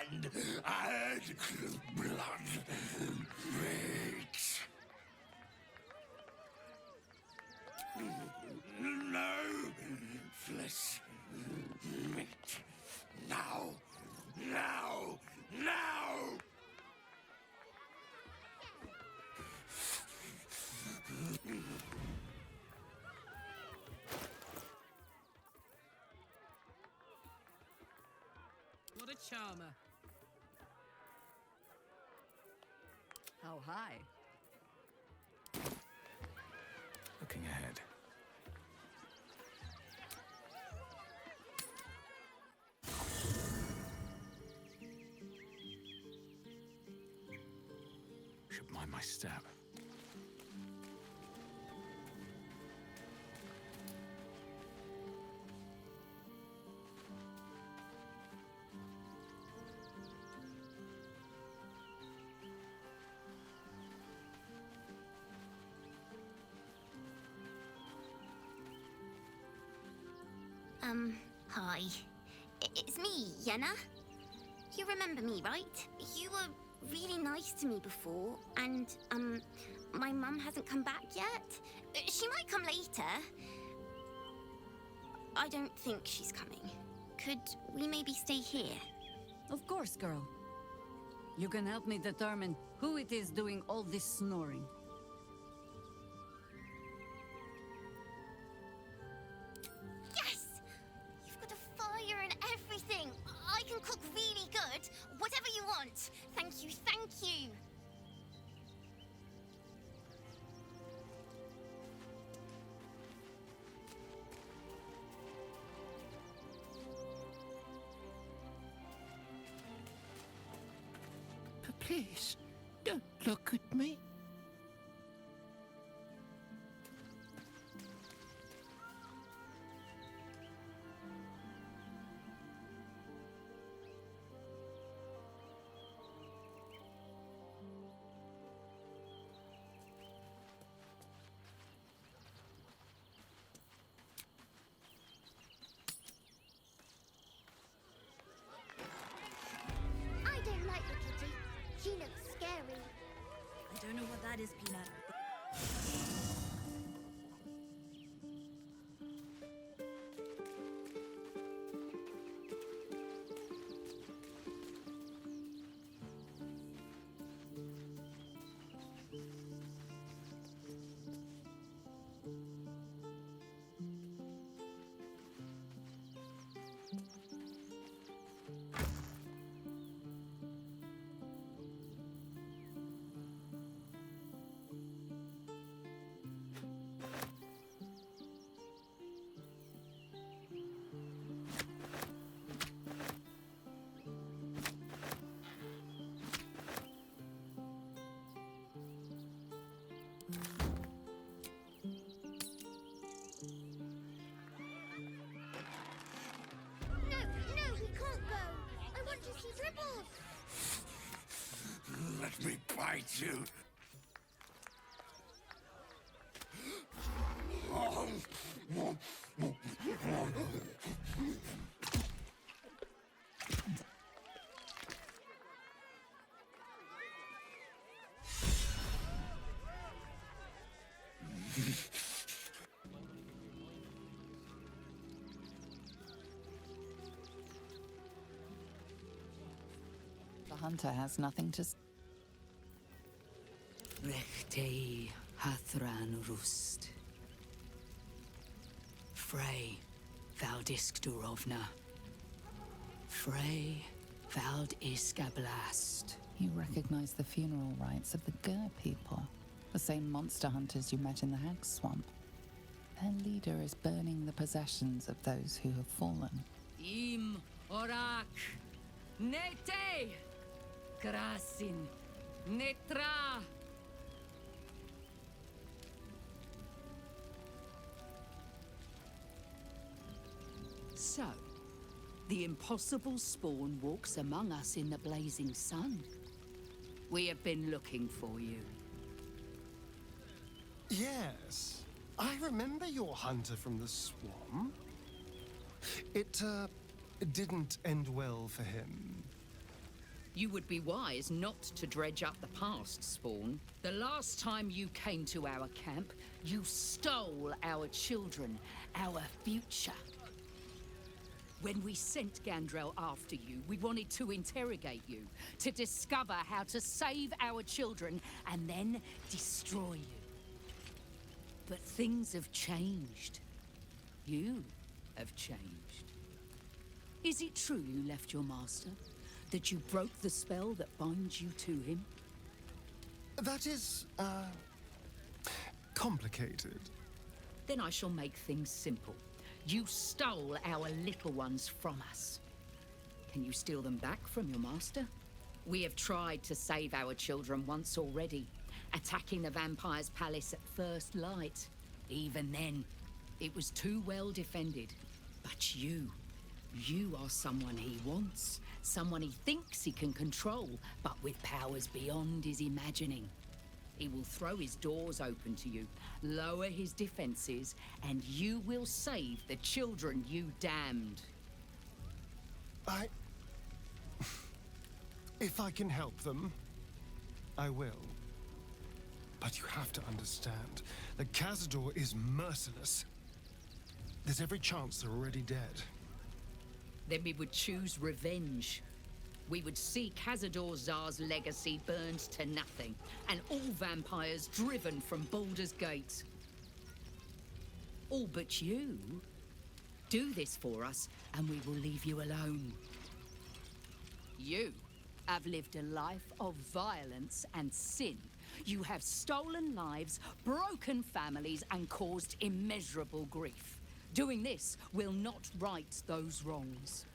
And add blood. Meat. No flesh. Meat. Now. Now. Now.
What a charmer. How high?
Looking ahead. Should mind my step.
Hi. It's me, Yenna. You remember me, right? You were really nice to me before, and, my mum hasn't come back yet. She might come later. I don't think she's coming. Could we maybe stay here?
Of course, girl. You can help me determine who it is doing all this snoring.
Yes! You've got a fire and everything. I can cook really good. Whatever you want. Thank you, thank you.
Please, don't look at me.
I don't like the kitty. She looks scary.
I don't know what that is, Peanut.
No, no, we can't go. I want to see Dribbles.
Let me bite you.
The hunter has nothing to...
Rechtei Hathran Rust. Frey Valdisk Durovna. Frey Valdisk Ablast.
You recognize the funeral rites of the Gur people, the same monster hunters you met in the Hag Swamp. Their leader is burning the possessions of those who have fallen.
Im Orak. Nete. Krasin. Netra. So, the impossible spawn walks among us in the blazing sun. We have been looking for you.
Yes. I remember your hunter from the swamp. It didn't end well for him.
You would be wise not to dredge up the past, Spawn. The last time you came to our camp, you stole our children, our future. When we sent Gandrel after you, we wanted to interrogate you, to discover how to save our children, and then destroy you. But things have changed. You have changed. Is it true you left your master? That you broke the spell that binds you to him?
That is, complicated.
Then I shall make things simple. You stole our little ones from us. Can you steal them back from your master? We have tried to save our children once already, attacking the vampire's palace at first light. Even then, it was too well defended. But you are someone he wants, someone he thinks he can control, but with powers beyond his imagining. He will throw his doors open to you, lower his defenses, and you will save the children you damned.
If I can help them, I will. But you have to understand, the Cazador is merciless. There's every chance they're already dead.
Then we would choose revenge. We would see Cazador Zar's legacy burned to nothing, and all vampires driven from Baldur's Gate. All but you. Do this for us, and we will leave you alone. You have lived a life of violence and sin. You have stolen lives, broken families, and caused immeasurable grief. Doing this will not right those wrongs.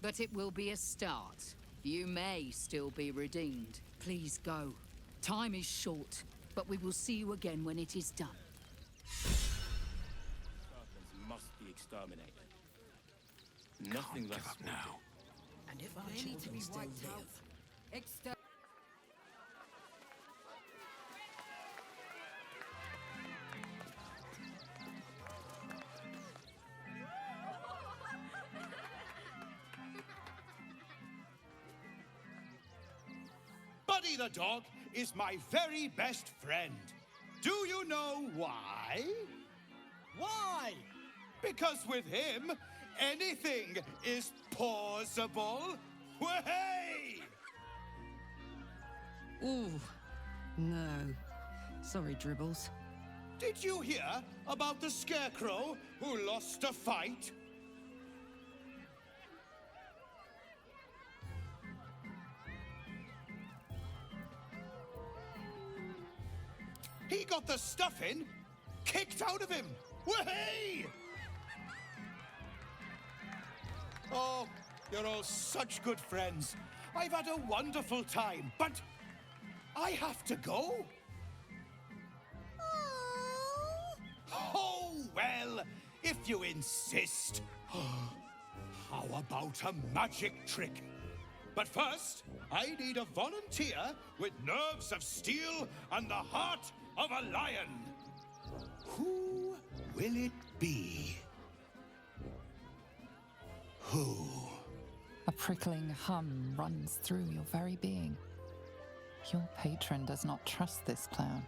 But it will be a start. You may still be redeemed. Please go. Time is short, but we will see you again when it is done.
Serpents must be exterminated. Nothing less
give up now.
And if they need to be wiped out,
Buddy the dog is my very best friend. Do you know why? Why? Because with him, anything is possible. Way!
Ooh, no. Sorry, Dribbles.
Did you hear about the scarecrow who lost a fight? He got the stuffing kicked out of him. Way! Oh, you're all such good friends. I've had a wonderful time, but I have to go. Oh, well, if you insist. How about a magic trick? But first, I need a volunteer with nerves of steel and the heart of a lion. Who will it be? Who?
A prickling hum runs through your very being. Your patron does not trust this clown.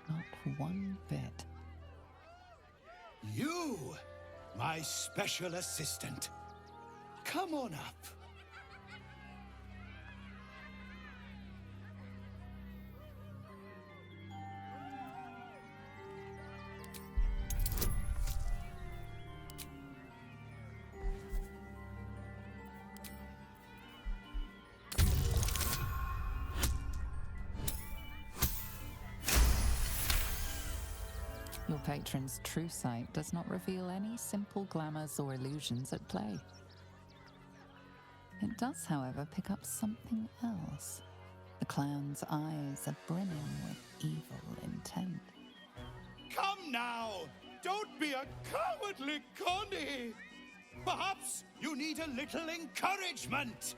Not one bit.
You, my special assistant. Come on up.
Your patron's true sight does not reveal any simple glamours or illusions at play. It does, however, pick up something else. The clown's eyes are brimming with evil intent.
Come now! Don't be a cowardly Connie! Perhaps you need a little encouragement!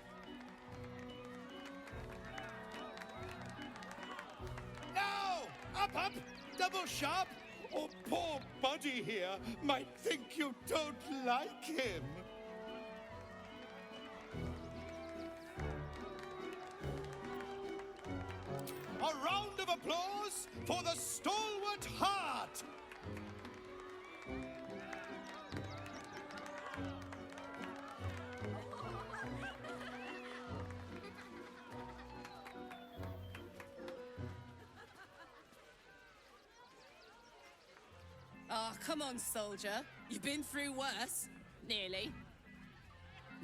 Now! Up! Double sharp! Or poor Buddy here might think you don't like him. A round of applause for the stalwart heart!
Oh, come on, soldier. You've been through worse. Nearly.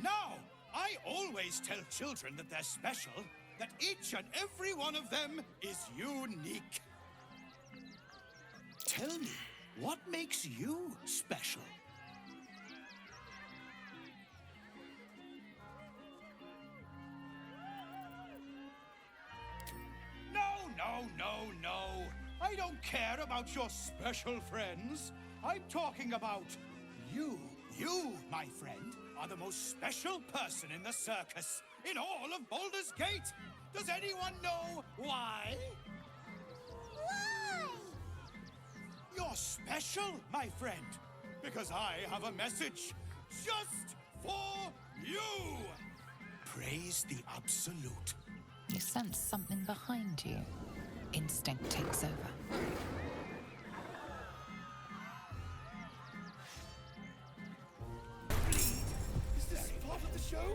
Now, I always tell children that they're special, that each and every one of them is unique. Tell me, what makes you special? No. I don't care about your special friends. I'm talking about you. You, my friend, are the most special person in the circus, in all of Baldur's Gate. Does anyone know why?
Why?
You're special, my friend, because I have a message just for you. Praise the Absolute.
You sense something behind you. Instinct takes over.
Is this part of the show?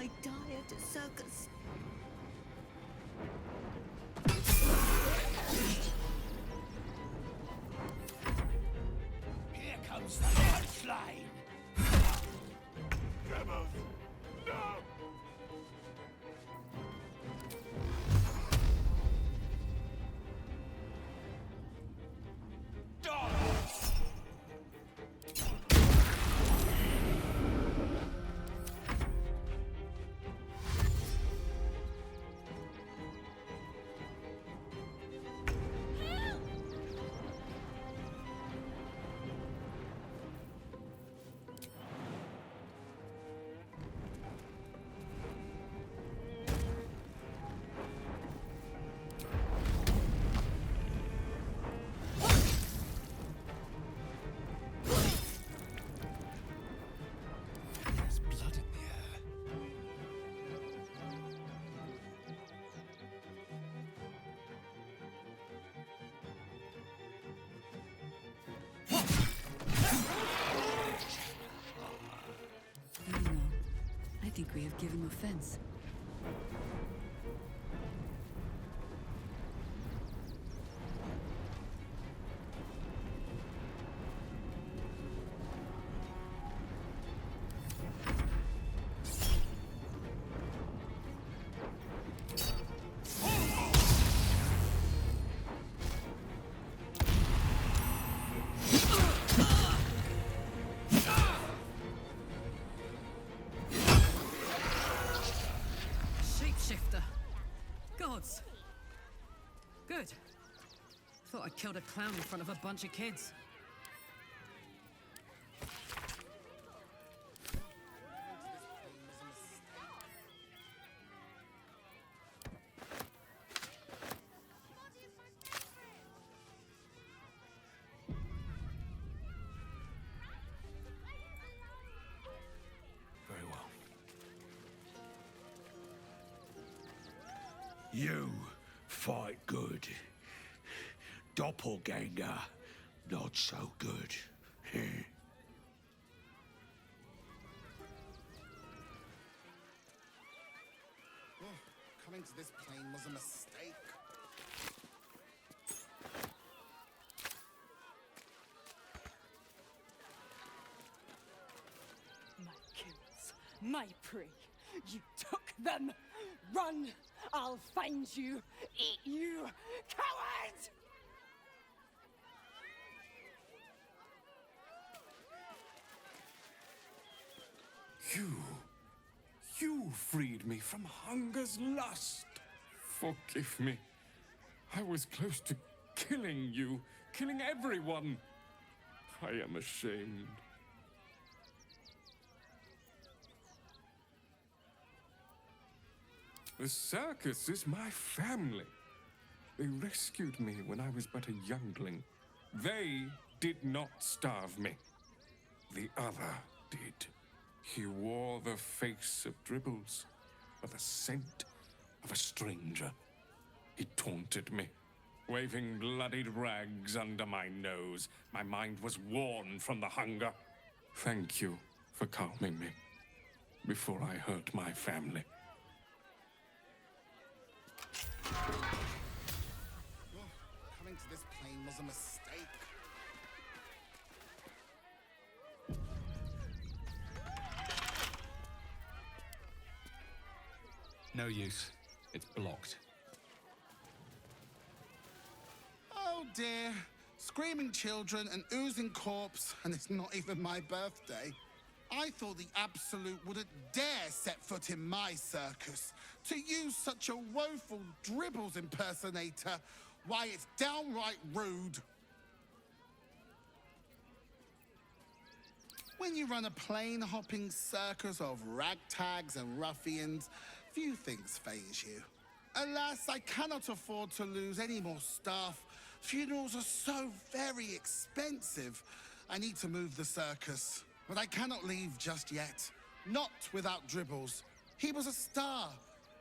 I die at a circus?
Here comes the punchline! Rebels! No!
There's blood in the air.
Oh no. I think we have given offense. Shapeshifter. Gods. Good. Thought I killed a clown in front of a bunch of kids.
Very well.
You fight good. Doppelganger, not so good.
Coming to this plane was a mistake.
My kills, my prey. You took them. Run! I'll find you. Eat you, coward!
You freed me from hunger's lust. Forgive me. I was close to killing you, killing everyone. I am ashamed. The circus is my family. They rescued me when I was but a youngling. They did not starve me. The other did. He wore the face of Dribbles, or the scent of a stranger. He taunted me, waving bloodied rags under my nose. My mind was worn from the hunger. Thank you for calming me before I hurt my family.
Coming to this plane was a mistake.
No use. It's blocked.
Oh dear. Screaming children, an oozing corpse, and it's not even my birthday. I thought the Absolute wouldn't dare set foot in my circus. To use such a woeful Dribbles impersonator, why, it's downright rude. When you run a plane-hopping circus of ragtags and ruffians, few things faze you. Alas, I cannot afford to lose any more staff. Funerals are so very expensive. I need to move the circus. But I cannot leave just yet. Not without Dribbles. He was a star.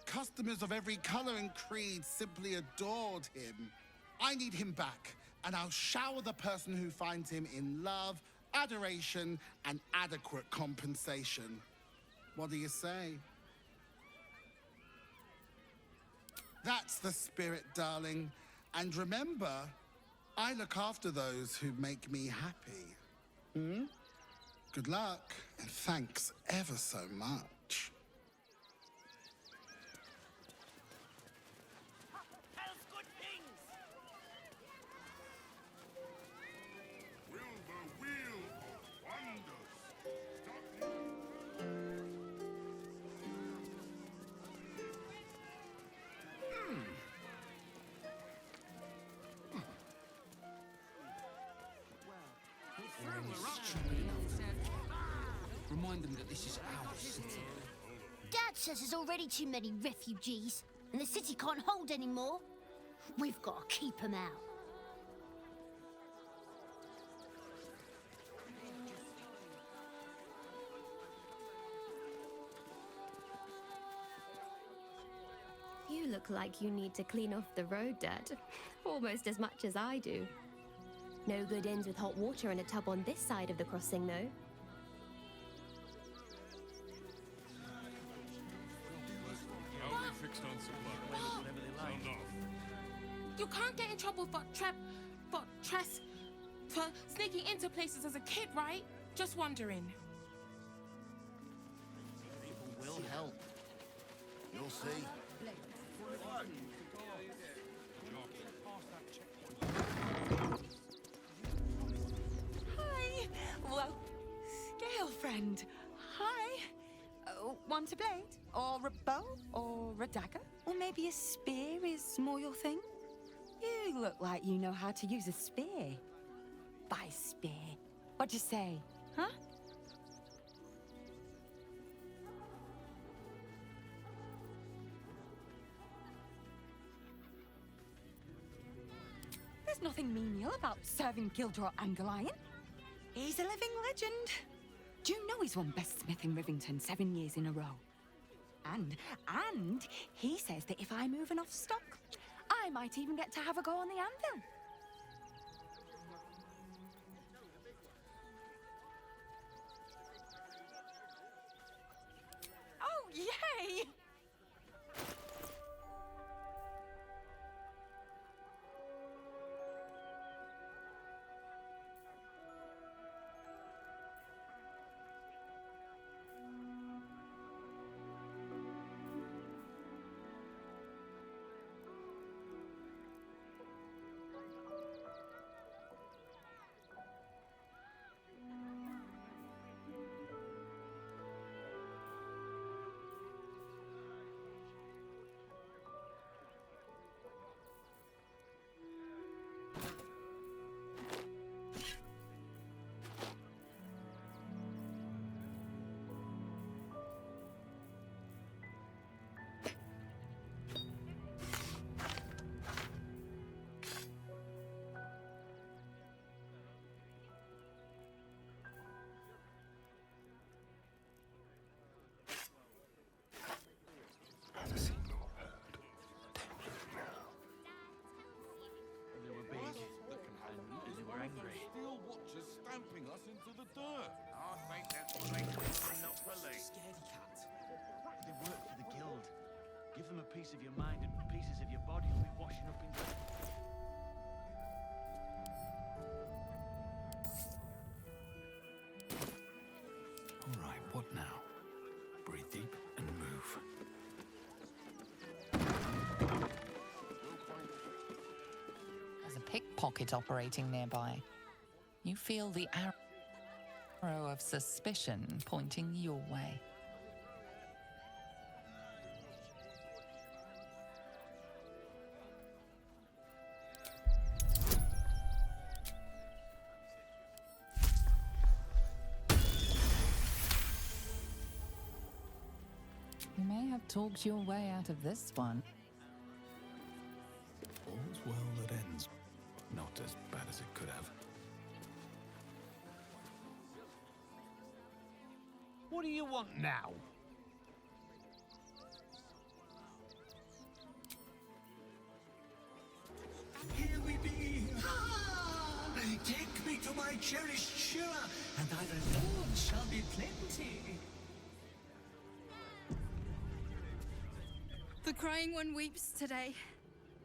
Customers of every color and creed simply adored him. I need him back, and I'll shower the person who finds him in love, adoration, and adequate compensation. What do you say? That's the spirit, darling. And remember, I look after those who make me happy. Hmm? Good luck, and thanks ever so much.
Will the wheel of wonders
Remind them that this is our city.
Dad says there's already too many refugees, and the city can't hold any more. We've got to keep them out.
You look like you need to clean off the road, Dad. Almost as much as I do. No good ends with hot water in a tub on this side of the crossing, though.
How are we fixed on supplies? Sound off.
You can't get in trouble for sneaking into places as a kid, right? Just wondering.
People will help. You'll see.
Hi. Well, girlfriend. Hi. Want a blade? Or a bow? Or a dagger? Or maybe a spear is more your thing? You look like you know how to use a spear. By spear. What'd you say? Huh? There's nothing menial about serving Gilder or Angelion. He's a living legend. Do you know he's won Best Smith in Rivington 7 years in a row? And he says that if I move enough stock, I might even get to have a go on the anvil. Oh, yay!
They were big, and they were angry. Steel watchers stamping us into the dirt. I think that's racist and not police.
Scaredy cat. They work for the guild. Give them a piece of your mind and pieces of your body will be washing up in dirt.
All right, what now? Breathe deep and move.
There's a pickpocket operating nearby. You feel the arrow of suspicion pointing your way. You may have talked your way out of this one.
All's well that ends. Not as bad as it could have.
What do you want now?
Here we be! Ah! Take me to my cherished Shira, and thy reward shall be plenty.
The
The crying one weeps today.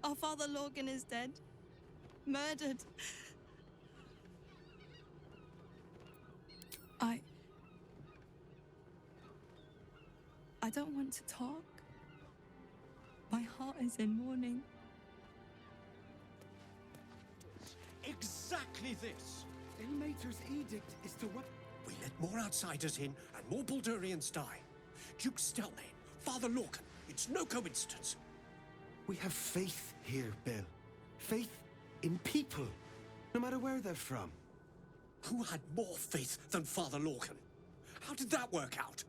Our father Lorgan is dead. Murdered. I don't want to talk. My heart is in mourning.
Exactly this. Ilmater's edict is to what? We let more outsiders in and more Baldurians die. Duke Stelmane, Father Lorcan, it's no coincidence.
We have faith here, Bill. Faith in people, no matter where they're from.
Who had more faith than Father Lorcan? How did that work out?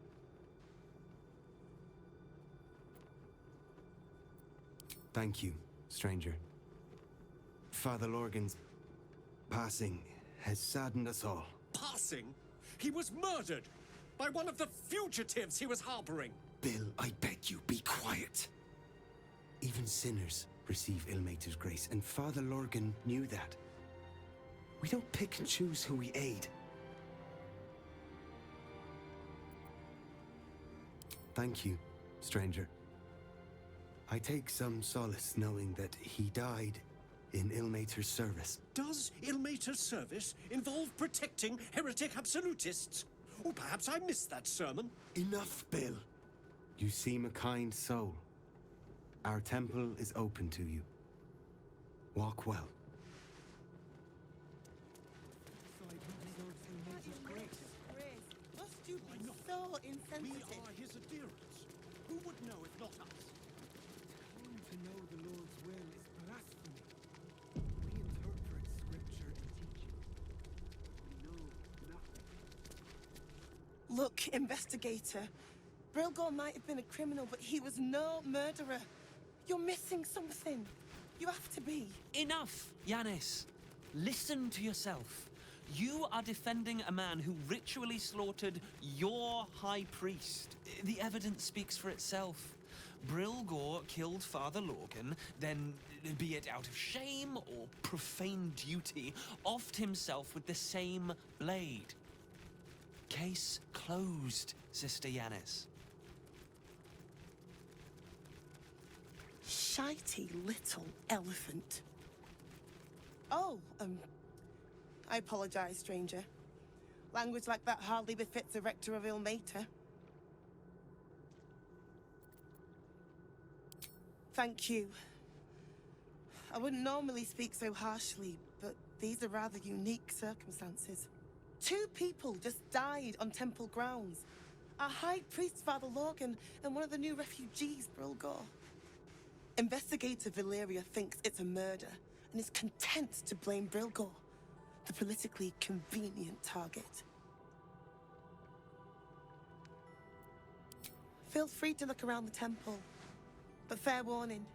Thank you, stranger. Father Lorgan's passing has saddened us all.
Passing? He was murdered by one of the fugitives he was harboring.
Bill, I beg you, be quiet. Even sinners receive Ilmater's grace, and Father Lorgan knew that. We don't pick and choose who we aid. Thank you, stranger. I take some solace knowing that he died in Ilmater's service.
Does Ilmater's service involve protecting heretic absolutists? Or perhaps I missed that sermon.
Enough, Bill. You seem a kind soul. Our temple is open to you. Walk well.
Must you be so insensitive?
We are his adherents. Who would know if not us?
To know the Lord's will is blasphemy. We interpret scripture and teaching. We know nothing.
Look, investigator. Brilgor might have been a criminal, but he was no murderer. You're missing something. You have to be.
Enough, Yanis. Listen to yourself. You are defending a man who ritually slaughtered your high priest. The evidence speaks for itself. Brilgor killed Father Lorgan, then, be it out of shame or profane duty, offed himself with the same blade. Case closed, Sister Yanis.
Shitey little elephant. Oh, I apologize, stranger. Language like that hardly befits a rector of Ilmater. Thank you. I wouldn't normally speak so harshly, but these are rather unique circumstances. 2 people just died on temple grounds. Our High Priest, Father Lorgan, and one of the new refugees, Brilgor. Investigator Valeria thinks it's a murder, and is content to blame Brilgor, the politically convenient target. Feel free to look around the temple. But fair warning,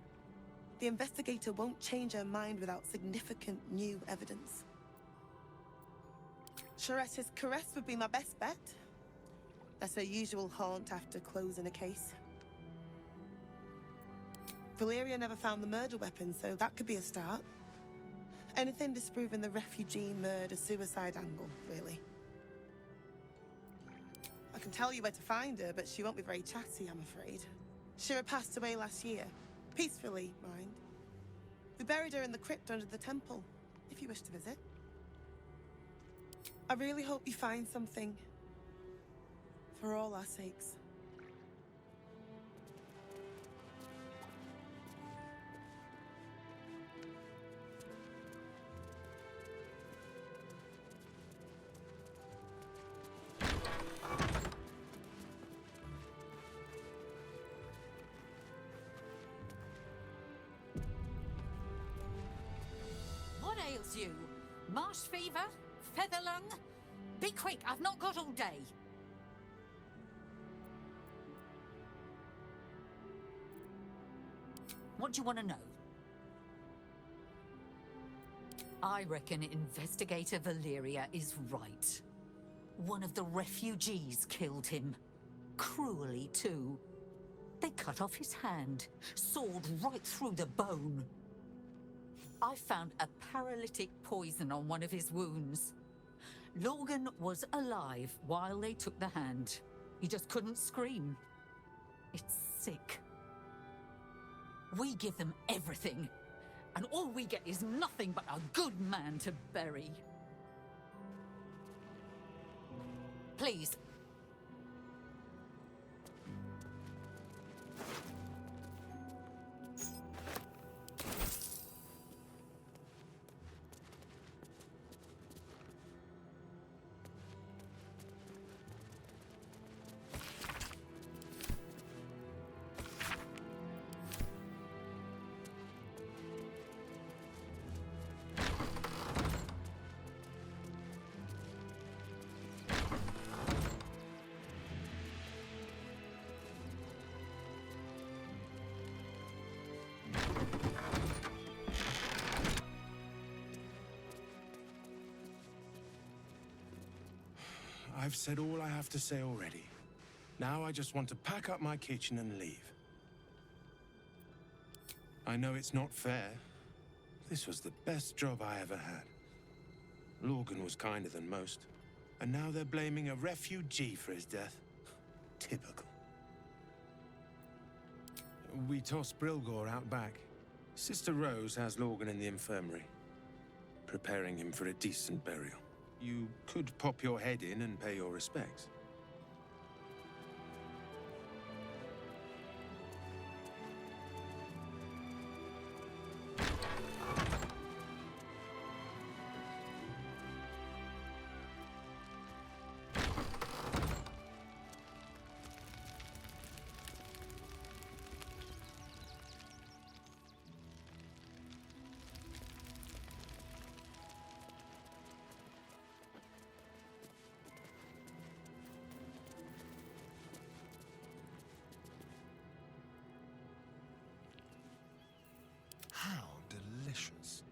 the investigator won't change her mind without significant new evidence. Sharetta's caress would be my best bet. That's her usual haunt after closing a case. Valeria never found the murder weapon, so that could be a start. Anything disproving the refugee murder-suicide angle, really. I can tell you where to find her, but she won't be very chatty, I'm afraid. Shira passed away last year. Peacefully, mind. We buried her in the crypt under the temple, if you wish to visit. I really hope you find something. For all our sakes.
What ails you? Marsh fever? Feather lung? Be quick, I've not got all day. What do you want to know? I reckon Investigator Valeria is right. One of the refugees killed him. Cruelly, too. They cut off his hand, sawed right through the bone. I found a paralytic poison on one of his wounds. Lorgan was alive while they took the hand. He just couldn't scream. It's sick. We give them everything, and all we get is nothing but a good man to bury. Please.
I've said all I have to say already. Now I just want to pack up my kitchen and leave. I know it's not fair. This was the best job I ever had. Lorgan was kinder than most. And now they're blaming a refugee for his death. Typical. We tossed Brilgor out back. Sister Rose has Lorgan in the infirmary, preparing him for a decent burial. You could pop your head in and pay your respects.
How delicious.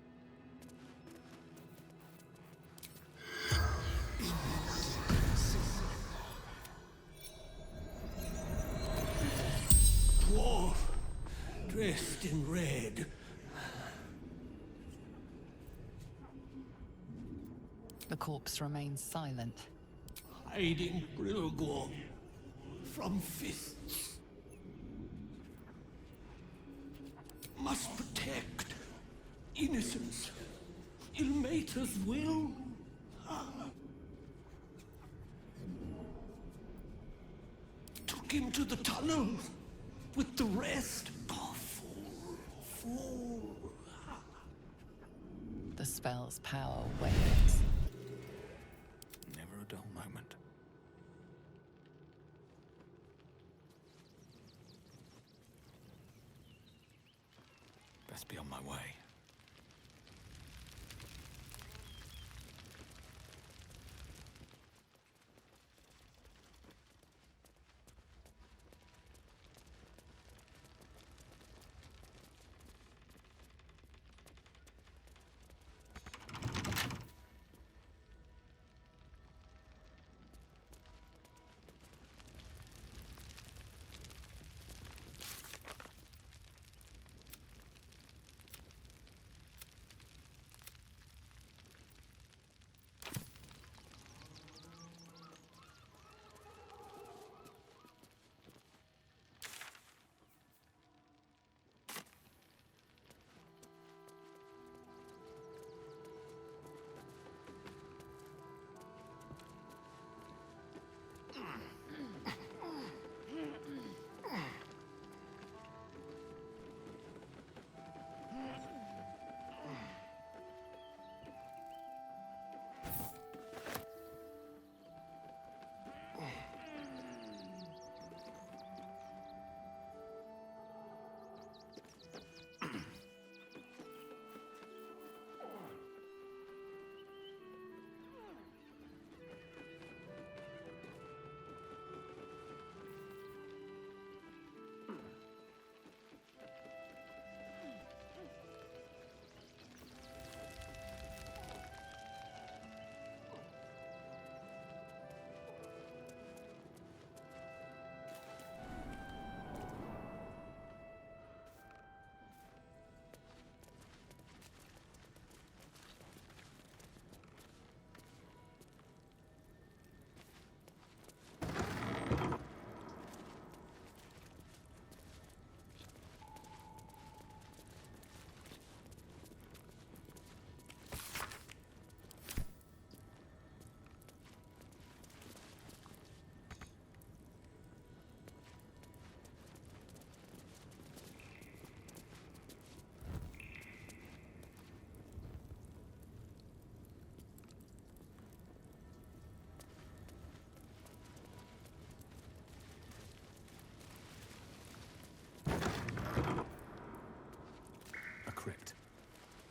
Dwarf, dressed in red.
The corpse remains silent.
Hiding Brilgor from fists. Must protect innocence. Ilmater's will. Took him to the tunnel with the rest. Oh, fool.
The spell's power wanes.
Never a dull moment. Best be on my way.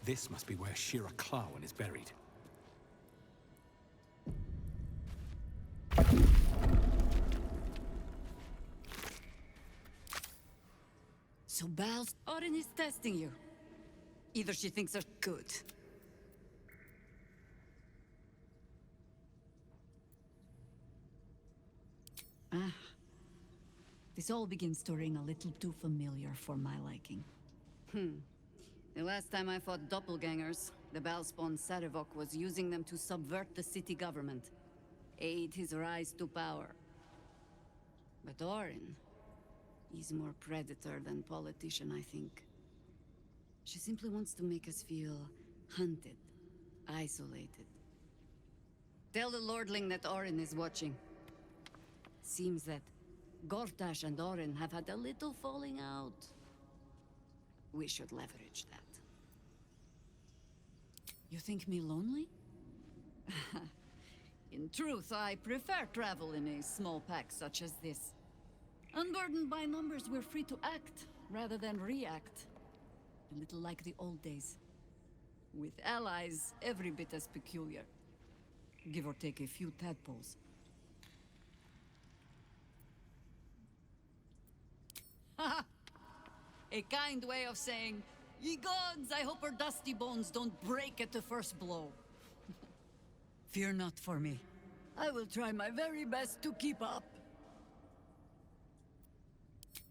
This must be where Shira Clawen is buried.
So Bal's Orin is testing you. Either she thinks you're good. Ah. This all begins to ring a little too familiar for my liking. The last time I fought doppelgangers, the Balspawn Sarevok was using them to subvert the city government, aid his rise to power. But Orin, he's more predator than politician, I think. She simply wants to make us feel hunted, isolated. Tell the Lordling that Orin is watching. Seems that Gortash and Orin have had a little falling out. We should leverage that. You think me lonely? In truth, I prefer travel in a small pack such as this. Unburdened by numbers, we're free to act rather than react. A little like the old days. With allies every bit as peculiar. Give or take a few tadpoles. Haha! A kind way of saying, ye gods, I hope her dusty bones don't break at the first blow. Fear not for me. I will try my very best to keep up.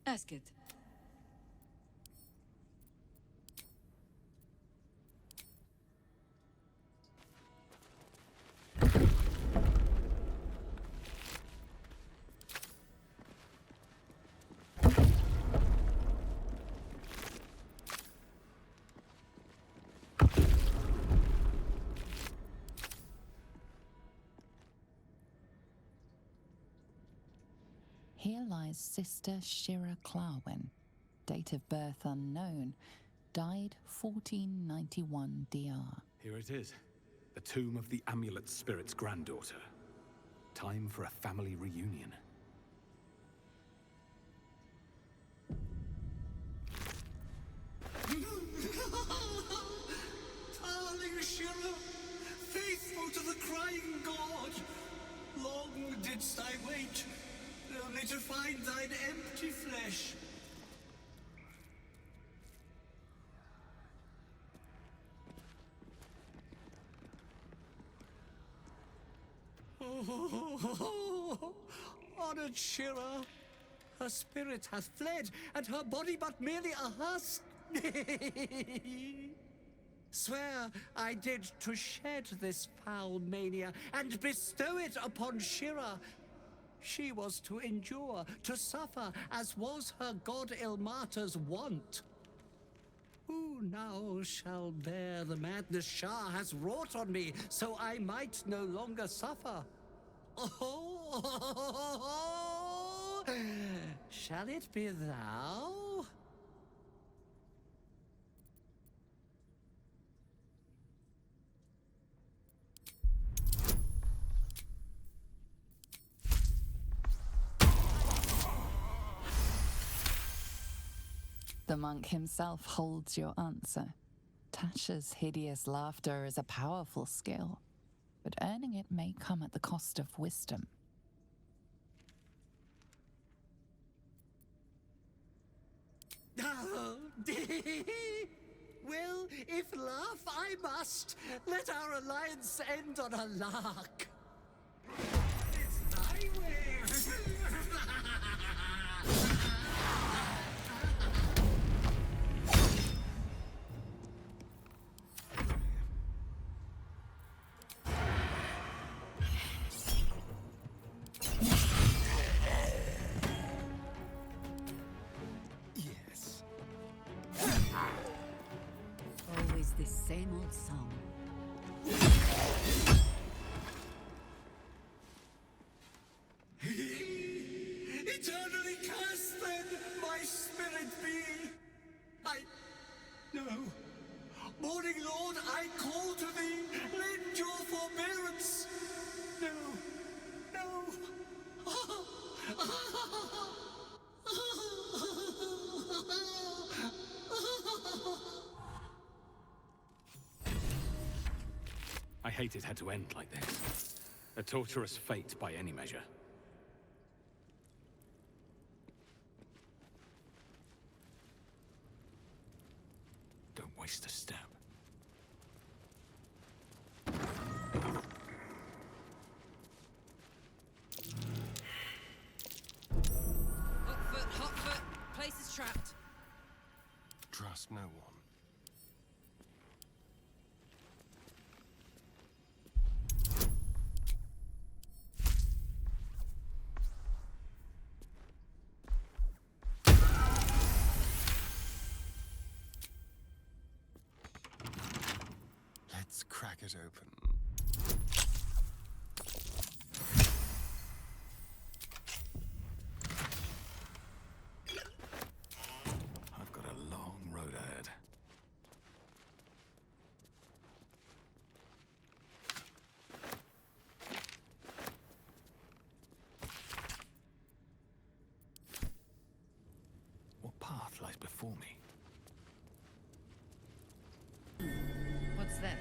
Ask it.
Here lies Sister Shira Clawen, date of birth unknown, died 1491 DR.
Here it is. The tomb of the Amulet Spirit's granddaughter. Time for a family reunion.
Darling Shira, faithful to the crying god, long didst I wait, only to find thine empty flesh. Oh, honored Shira, her spirit hath fled, and her body but merely a husk. Swear I did to shed this foul mania and bestow it upon Shira. She was to endure, to suffer, as was her god Ilmata's wont. Who now shall bear the madness Shah has wrought on me, so I might no longer suffer? Oh, shall it be thou?
The monk himself holds your answer. Tasha's hideous laughter is a powerful skill, but earning it may come at the cost of wisdom.
Oh, well, if laugh I must, let our alliance end on a lark. It's thy way.
Always the same old song.
Eternally cursed then my spirit be. No. Morning Lord, I call to thee, lend your forbearance. No.
hate it had to end like this. A torturous fate by any measure. Don't waste a step.
Hot foot. Place is trapped.
Trust no one. Let's crack it open.
I've got a long road ahead. What path lies before me?
What's that?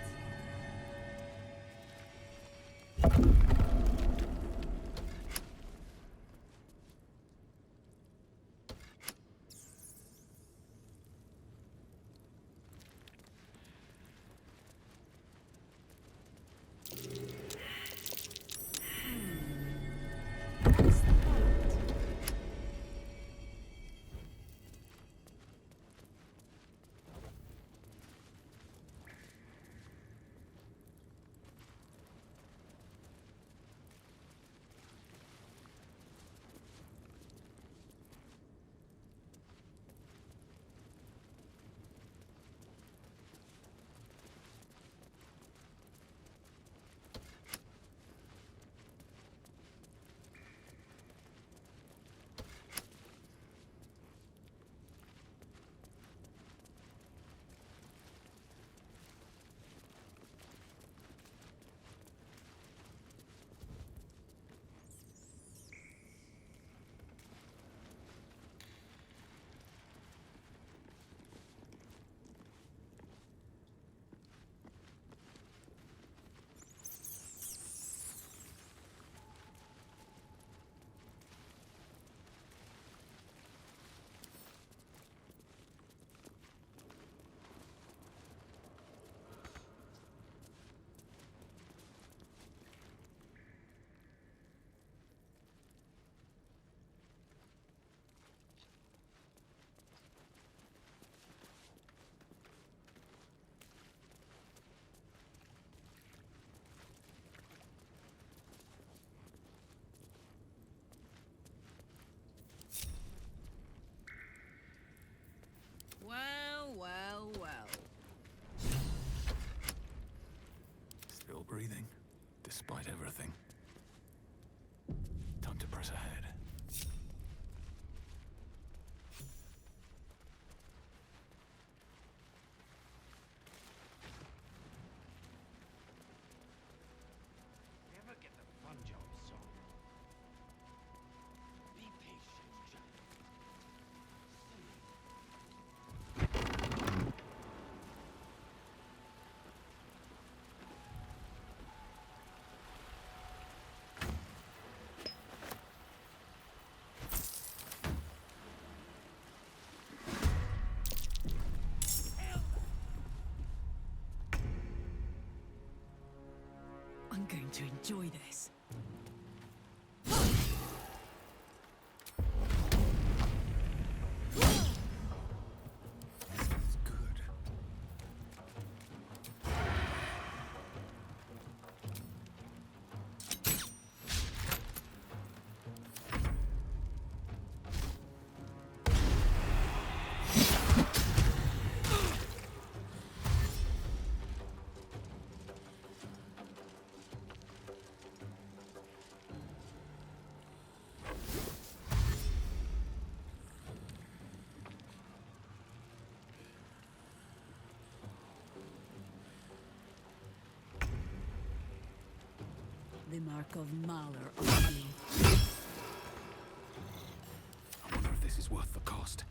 Well, well, well.
Still breathing, despite everything. Time to press ahead.
Never get the fun job, son. Be patient, Jack.
I'm going to enjoy this. The mark of Mahler on you.
I wonder if this is worth the cost.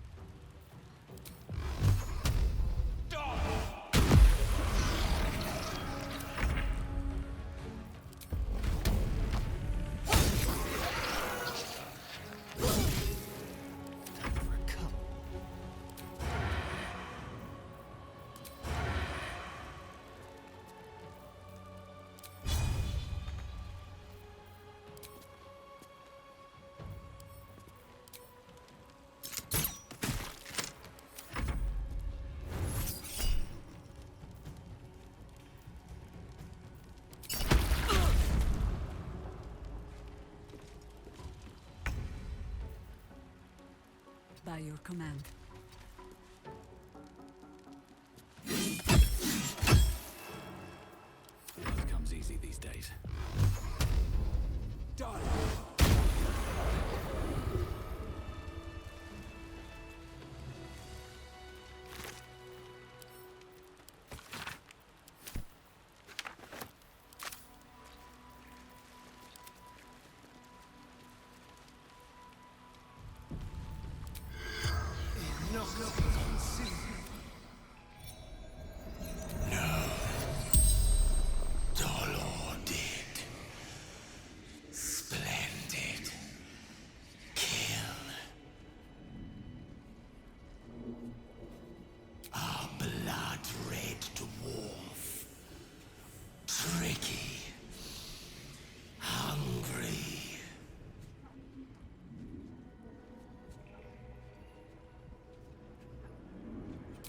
by your command.
Blood comes easy these days.
Done!
Dolor did. Splendid. Kill. A blood-red dwarf. Tricky. Hungry.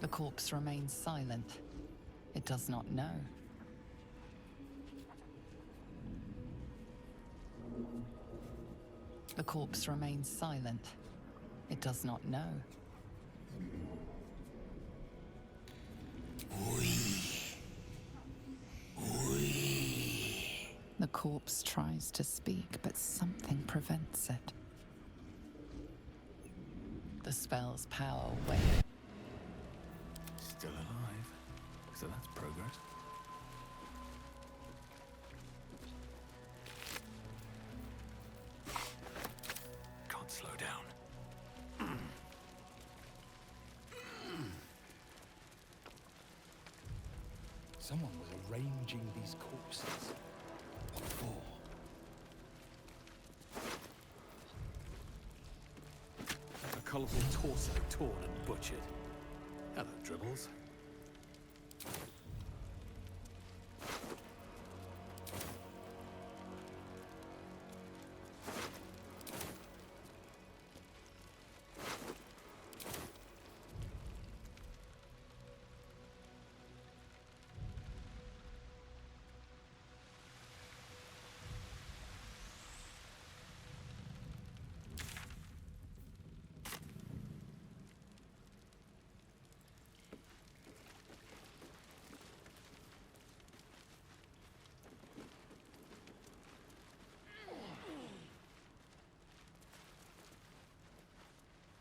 The corpse remains silent. It does not know. The corpse remains silent. It does not know. The corpse tries to speak, but something prevents it. The spell's power wanes.
Still alive. So that's progress. Can't slow down.
Someone was arranging these corpses. What for?
A colourful torso torn and butchered. Hello, Dribbles.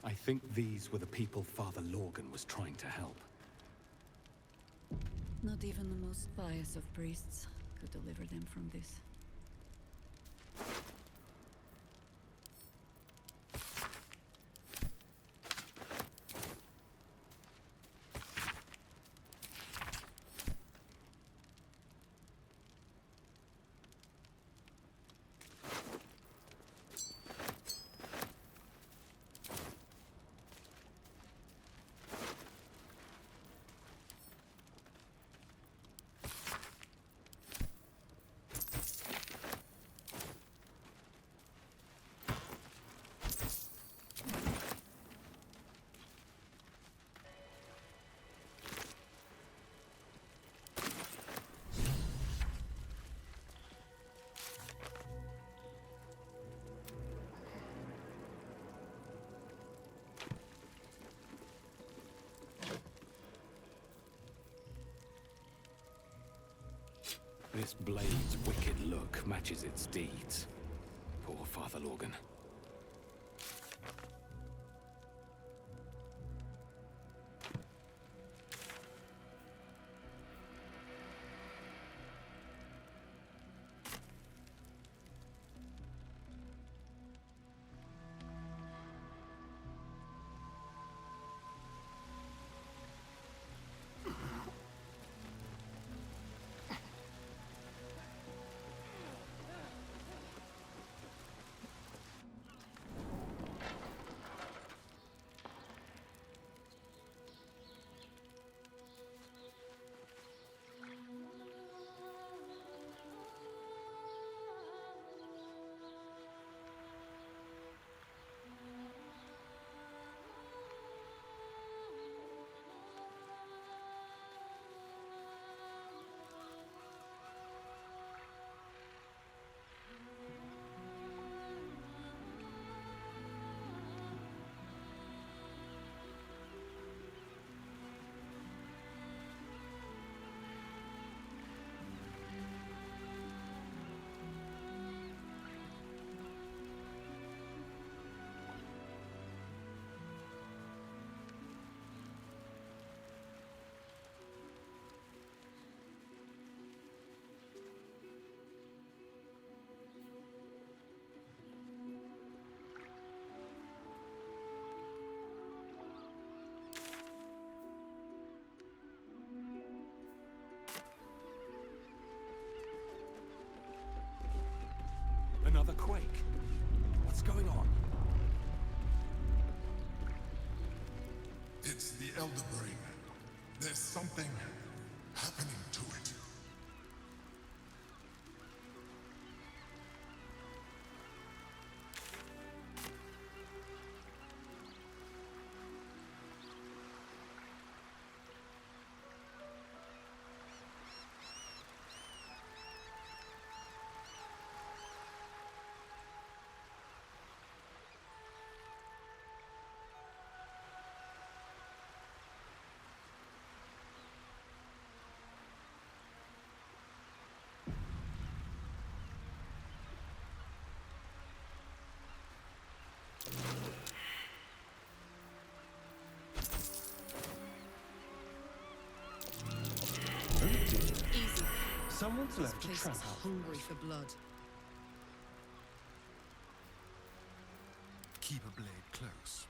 I think these were the people Father Lorgan was trying to help.
Not even the most pious of priests could deliver them from this.
This blade's wicked look matches its deeds. Poor Father Lorgan.
Elder Brain. There's something happening to it.
Easy.
Someone's
This
left a
place
trap
is
house.
hungry for blood.
Keep a blade close.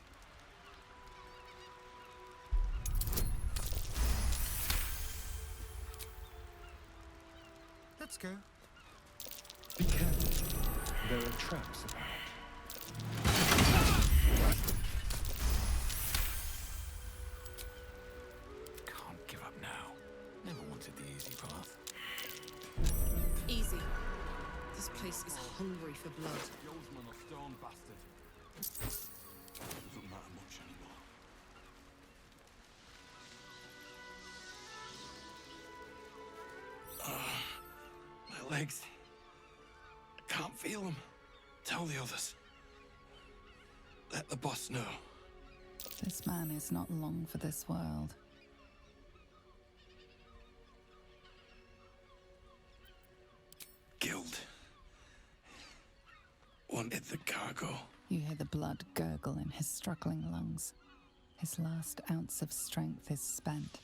Let's go.
Be careful. There are traps about.
Can't give up now. Never wanted the easy path.
Easy. This place is hungry for blood.
Yolsman a stone bastard. Doesn't matter much anymore.
My legs. I can't feel them. Tell the others. Let the boss know.
This man is not long for this world.
Guild. Wanted the cargo.
You hear the blood gurgle in his struggling lungs. His last ounce of strength is spent.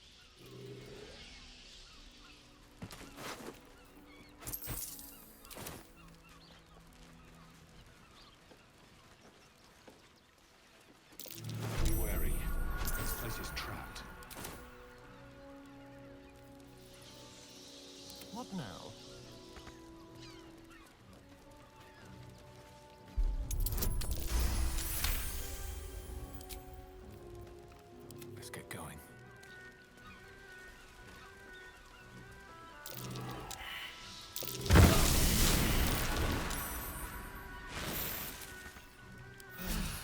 Be wary. This place is trapped.
What now?
Let's get going.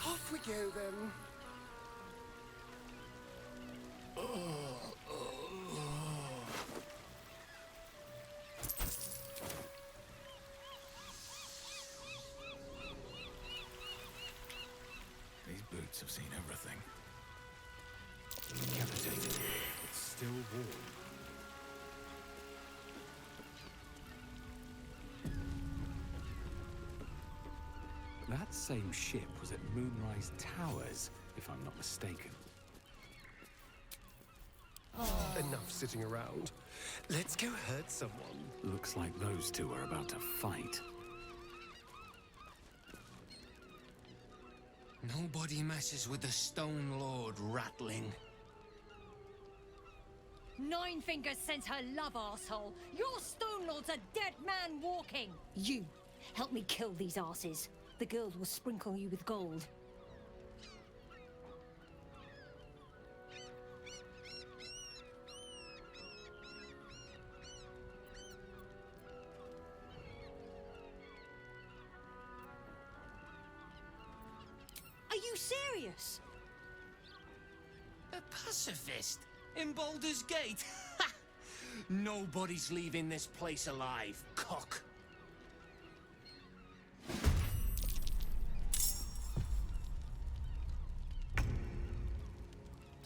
Off we go then.
These boots have seen everything. Decapitated. It's still warm. That same ship was at Moonrise Towers, if I'm not mistaken.
Enough sitting around. Let's go hurt someone.
Looks like those two are about to fight.
Nobody messes with the Stone Lord, Ratling.
Nine Fingers sent her love, arsehole. Your Stone Lord's a dead man walking. You, help me kill these arses. The girls will sprinkle you with gold. Are you serious?
A pacifist in Baldur's Gate? Ha! Nobody's leaving this place alive, cock.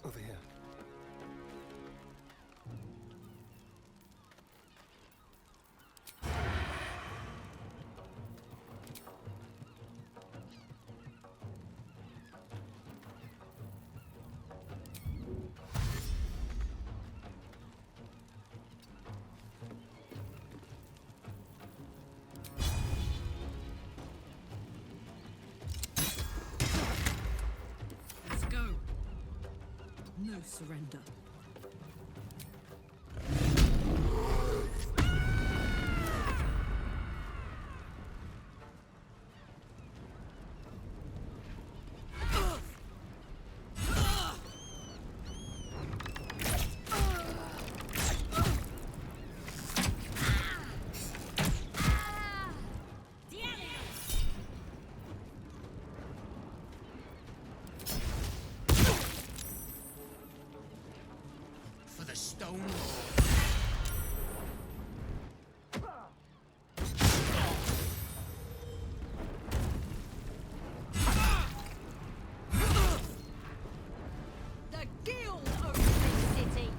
Over here.
Let's go. No surrender.
Stone Lord.
The guild owns this city.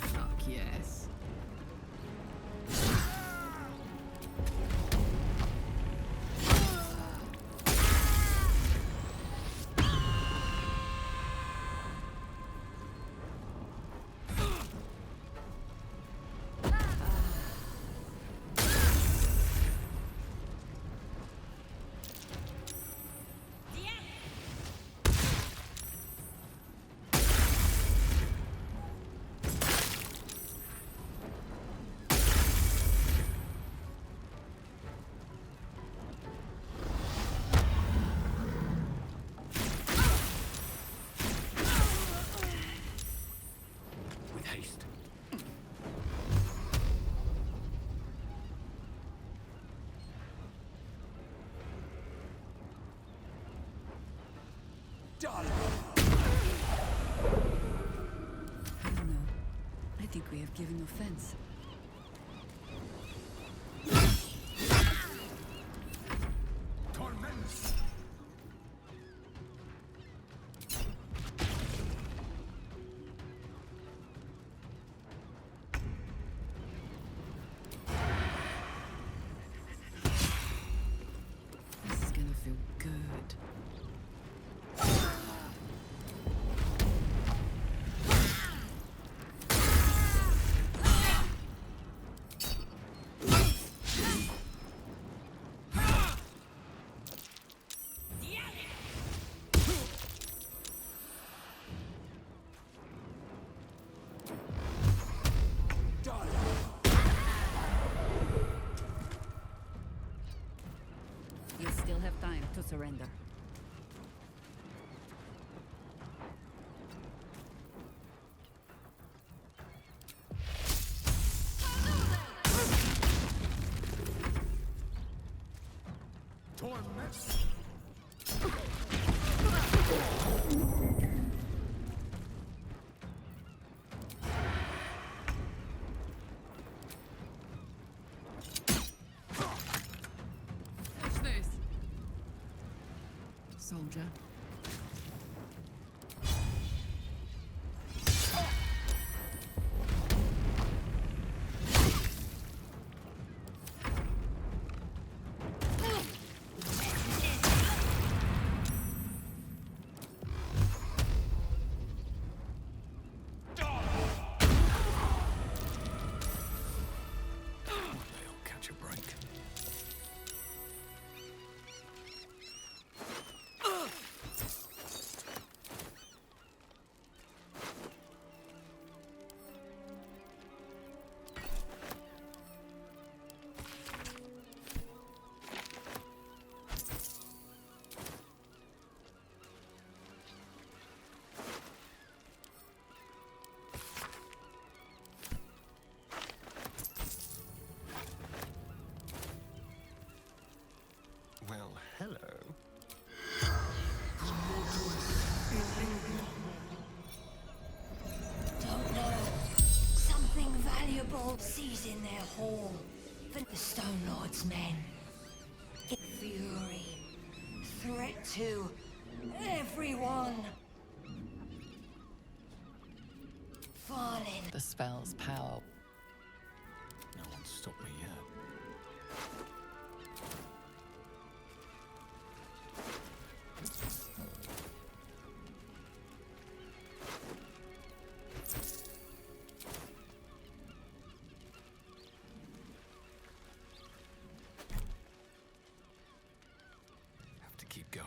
Fuck yes.
With haste.
I don't know. I think we have given offense. This is gonna feel good. You still have time to surrender. What's this? Soldier.
They'll catch a break.
Well, hello.
Don't know. Something valuable sees in their hall. For the Stone Lord's men. Fury. Threat to everyone. darling.
The spell's power.
No one's stopped me yet. Have to keep going.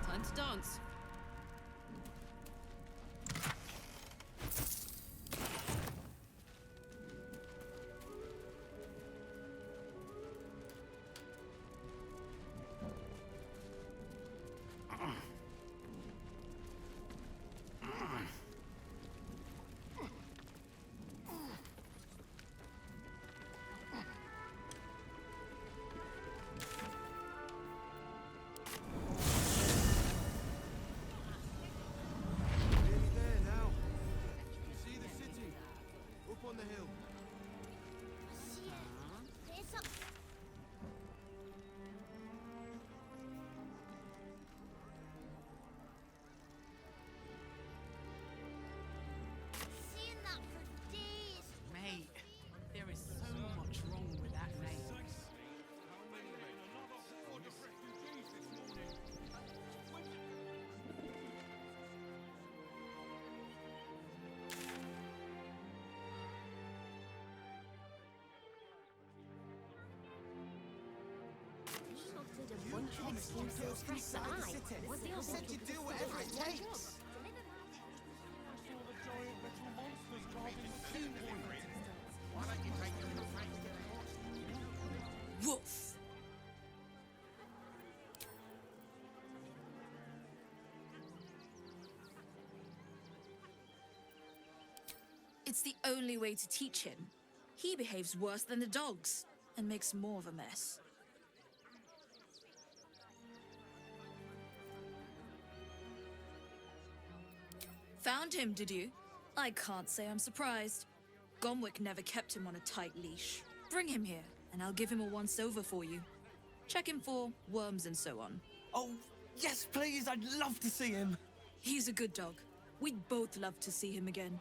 Time to dance.
Nearly there now. You see the city? Up on the hill.
Seeing that for days.
Mate, there is so much wrong with that name.
Shouted a bunch of excuses for Sai. Was the other
Said you'd do whatever it takes.
Woof.
It's the only way to teach him. He behaves worse than the dogs and makes more of a mess. Found him, did you? I can't say I'm surprised. Gomwick never kept him on a tight leash. Bring him here, and I'll give him a once-over for you. Check him for worms and so on.
Oh, yes, please, I'd love to see him.
He's a good dog. We'd both love to see him again.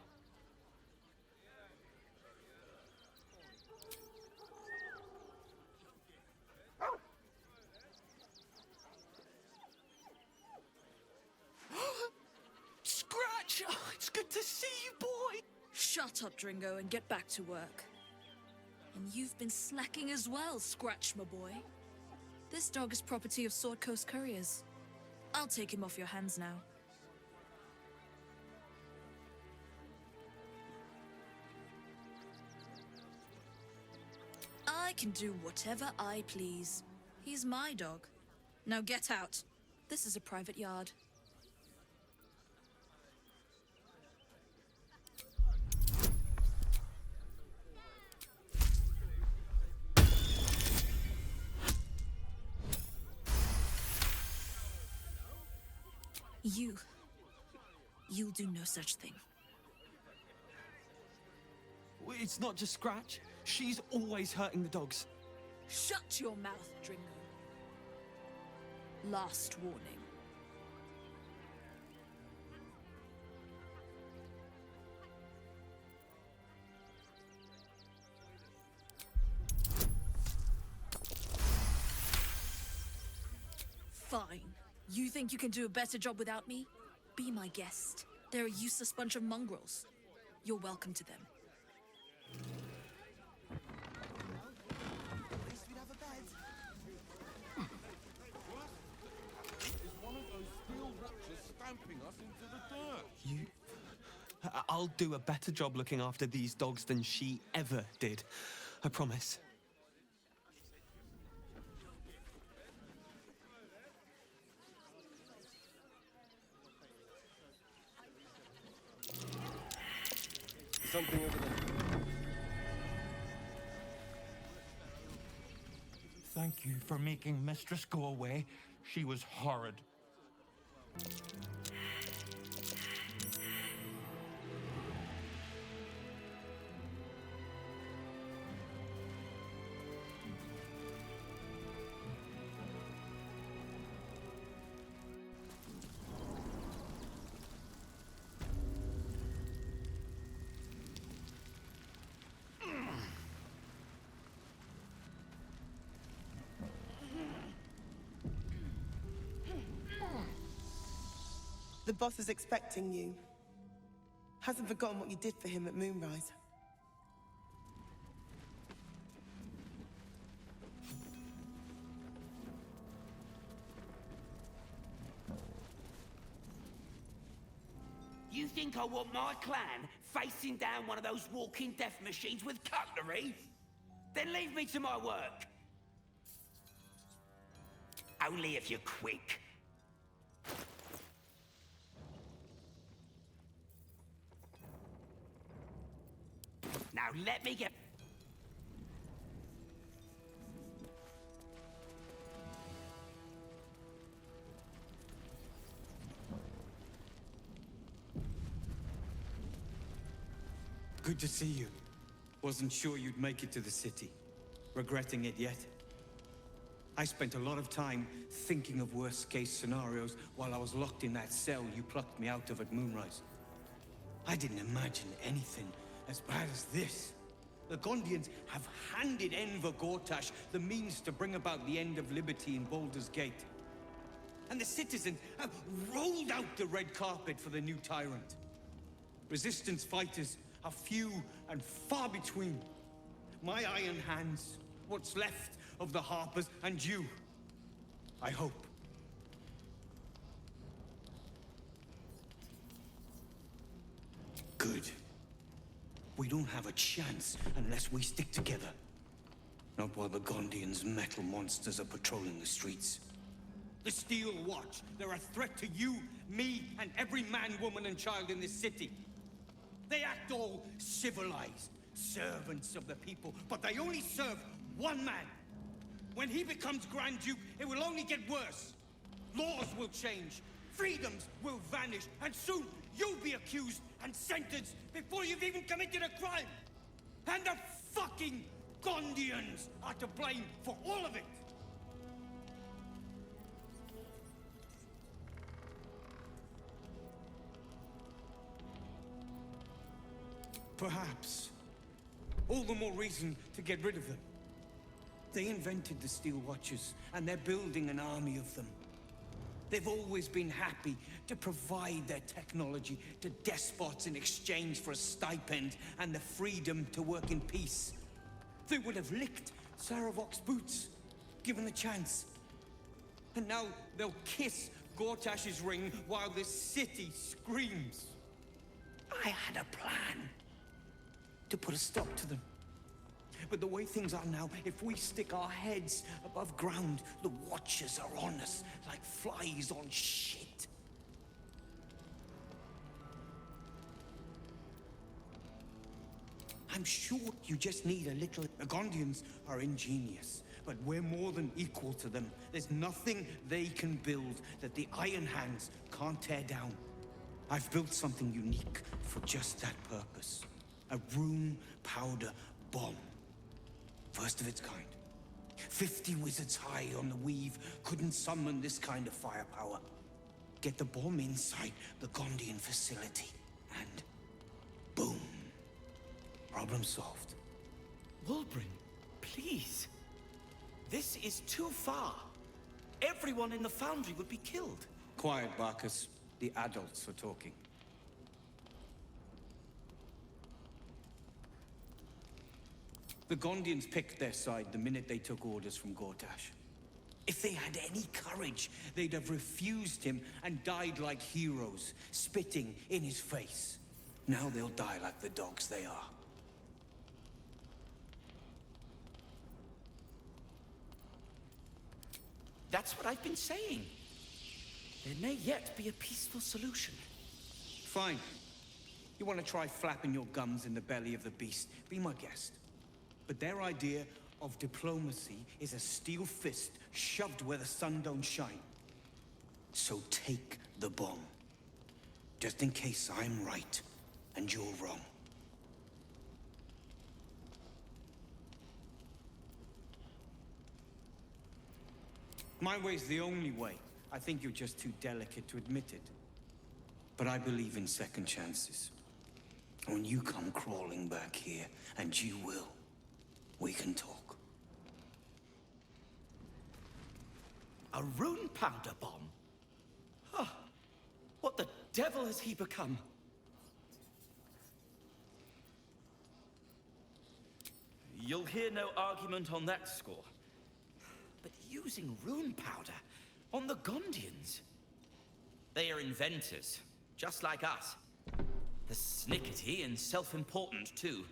Scratch! Oh, it's good to see you, boy!
Shut up, Dringo, and get back to work. And you've been slacking as well, Scratch, my boy. This dog is property of Sword Coast Couriers. I'll take him off your hands now. I can do whatever I please. He's my dog. Now get out. This is a private yard. You'll do no such thing.
It's not just Scratch. She's always hurting the dogs.
Shut your mouth, Dringo. Last warning. Fine. You think you can do a better job without me? Be my guest. They're a useless bunch of mongrels. You're welcome to them.
It's one of those steel watchers stamping us into the dirt.
You... I'll do a better job looking after these dogs than she ever did. I promise.
Something over there.
Thank you for making Mistress go away. She was horrid.
The boss is expecting you. Hasn't forgotten what you did for him at Moonrise.
You think I want my clan facing down one of those walking death machines with cutlery? Then leave me to my work. Only if you're quick. Now let me get...
Good to see you. Wasn't sure you'd make it to the city. Regretting it yet? I spent a lot of time thinking of worst-case scenarios while I was locked in that cell you plucked me out of at Moonrise. I didn't imagine anything as bad as this. The Gondians have handed Enver Gortash the means to bring about the end of liberty in Baldur's Gate. And the citizens have rolled out the red carpet for the new tyrant. Resistance fighters are few and far between. My iron hands, what's left of the Harpers, and you. I hope. Good. We don't have a chance unless we stick together. Not while the Gondians' metal monsters are patrolling the streets. The Steel Watch, they're a threat to you, me, and every man, woman, and child in this city. They act all civilized, servants of the people, but they only serve one man. When he becomes Grand Duke, it will only get worse. Laws will change, freedoms will vanish, and soon you'll be accused and sentenced before you've even committed a crime. And the fucking Gondians are to blame for all of it. Perhaps. All the more reason to get rid of them. They invented the Steel Watchers, and they're building an army of them. They've always been happy to provide their technology to despots in exchange for a stipend and the freedom to work in peace. They would have licked Saravok's boots, given the chance. And now they'll kiss Gortash's ring while this city screams. I had a plan to put a stop to them. But the way things are now, if we stick our heads above ground, the Watchers are on us like flies on shit. I'm sure you just need a little... The Gondians are ingenious, but we're more than equal to them. There's nothing they can build that the Iron Hands can't tear down. I've built something unique for just that purpose. A room powder bomb. First of its kind. 50 wizards high on the weave couldn't summon this kind of firepower. Get the bomb inside the Gondian facility, and boom. Problem solved.
Wulbren, please. This is too far. Everyone in the foundry would be killed.
Quiet, Barcus. The adults are talking. The Gondians picked their side the minute they took orders from Gortash. If they had any courage, they'd have refused him and died like heroes, spitting in his face. Now they'll die like the dogs they are.
That's what I've been saying. There may yet be a peaceful solution.
Fine. You want to try flapping your gums in the belly of the beast? Be my guest. But their idea of diplomacy is a steel fist shoved where the sun don't shine. So take the bomb. Just in case I'm right and you're wrong. My way's the only way. I think you're just too delicate to admit it. But I believe in second chances. When you come crawling back here, and you will, we can talk.
A rune powder bomb? Huh. What the devil has he become?
You'll hear no argument on that score.
But using rune powder on the Gondians?
They are inventors, just like us. They're snickety and self-important, too.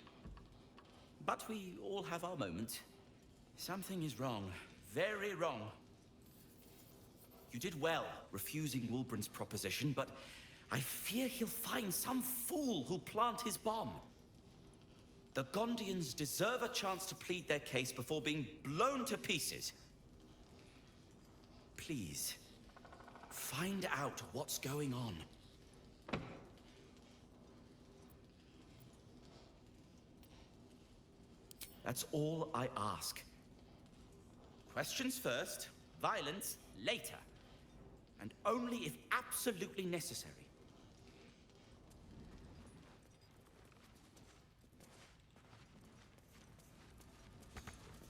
But we all have our moment. Something is wrong. Very wrong. You did well refusing Wulbren's proposition, but I fear he'll find some fool who'll plant his bomb. The Gondians deserve a chance to plead their case before being blown to pieces. Please, find out what's going on. That's all I ask. Questions first, violence later. And only if absolutely necessary.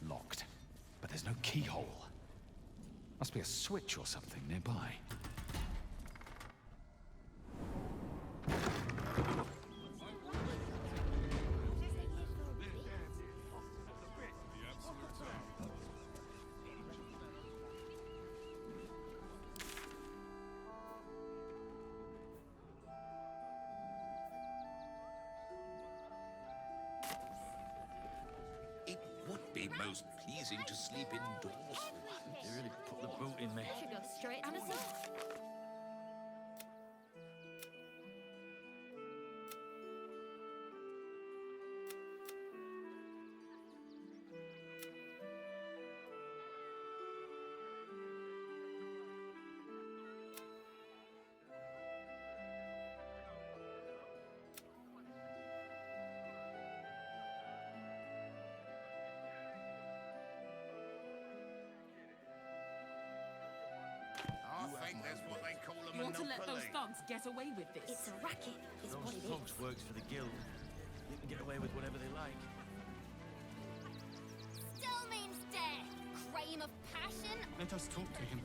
Locked. But there's no keyhole. Must be a switch or something nearby.
It would be most pleasing to sleep indoors.
They really put the boot in me.
Should go straight to the source.
I think that's what they call a
You want to let those
monopoly.
thugs get away with this?
It's a racket, is what
Those
it
thugs
is.
works for the guild. They can get away with whatever they like.
Still means death. Crime of passion.
Let us talk to him.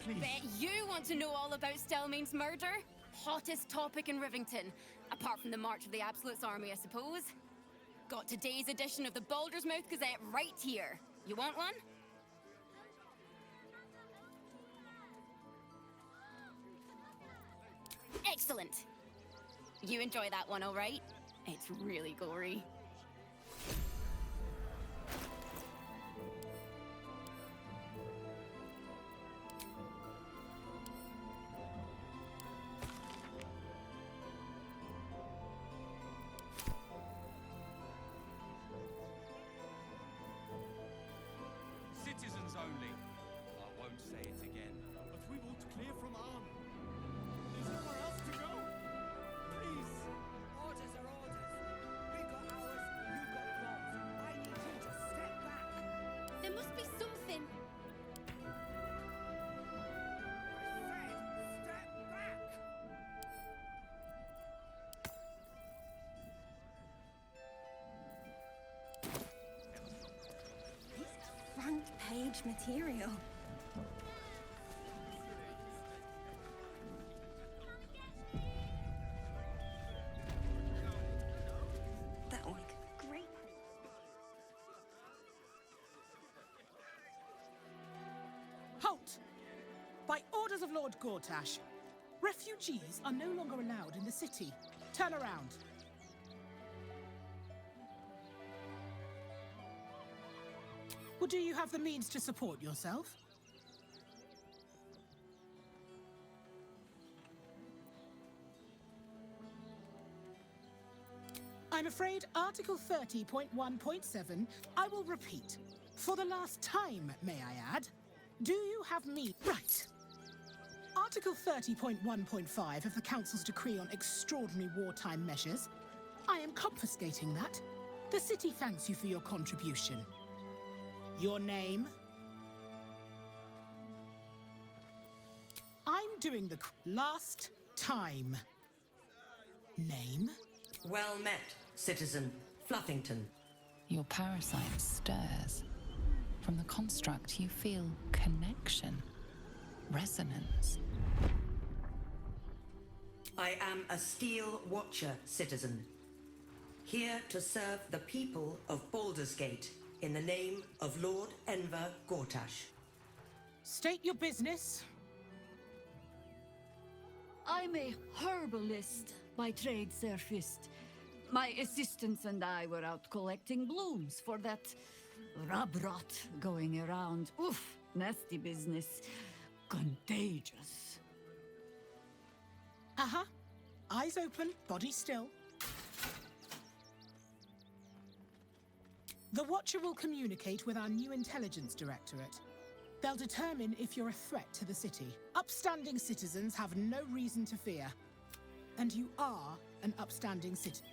Please.
Bet you want to know all about Stelmane's murder? Hottest topic in Rivington. Apart from the March of the Absolute's army, I suppose. Got today's edition of the Baldur's Mouth Gazette right here. You want one? Excellent. You enjoy that one, all right? It's really gory.
Citizens only. I won't say it again.
But we want clear from arm. There's nowhere else to go. Please.
Orders are orders. We got ours, you got yours. I need you to step
much material. That'll make a great.
Halt! By orders of Lord Gortash, refugees are no longer allowed in the city. Turn around. Well, do you have the means to support yourself? I'm afraid Article 30.1.7, I will repeat. For the last time, may I add, do you have me? Right. Article 30.1.5 of the Council's decree on extraordinary wartime measures. I am confiscating that. The city thanks you for your contribution. Your name? I'm doing the last time. Name?
Well met, citizen Fluffington.
Your parasite stirs. From the construct, you feel connection, resonance.
I am a Steel Watcher, citizen. Here to serve the people of Baldur's Gate in the name of Lord Enver Gortash.
State your business.
I'm a herbalist by trade, Sir Fist. My assistants and I were out collecting blooms for that rub rot going around. Oof, nasty business. Contagious.
Uh-huh. Eyes open, body still. The Watcher will communicate with our new intelligence directorate. They'll determine if you're a threat to the city. Upstanding citizens have no reason to fear. And you are an upstanding citizen.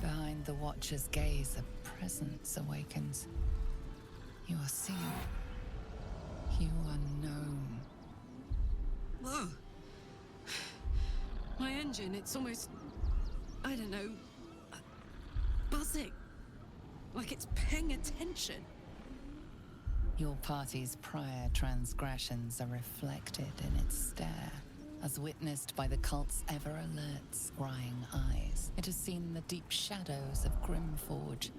Behind the Watcher's gaze, a presence awakens. You are seen. You are known.
Whoa. My engine, it's almost, I don't know, buzzing. Like it's paying attention.
Your party's prior transgressions are reflected in its stare, as witnessed by the cult's ever-alert, scrying eyes. It has seen the deep shadows of Grimforge,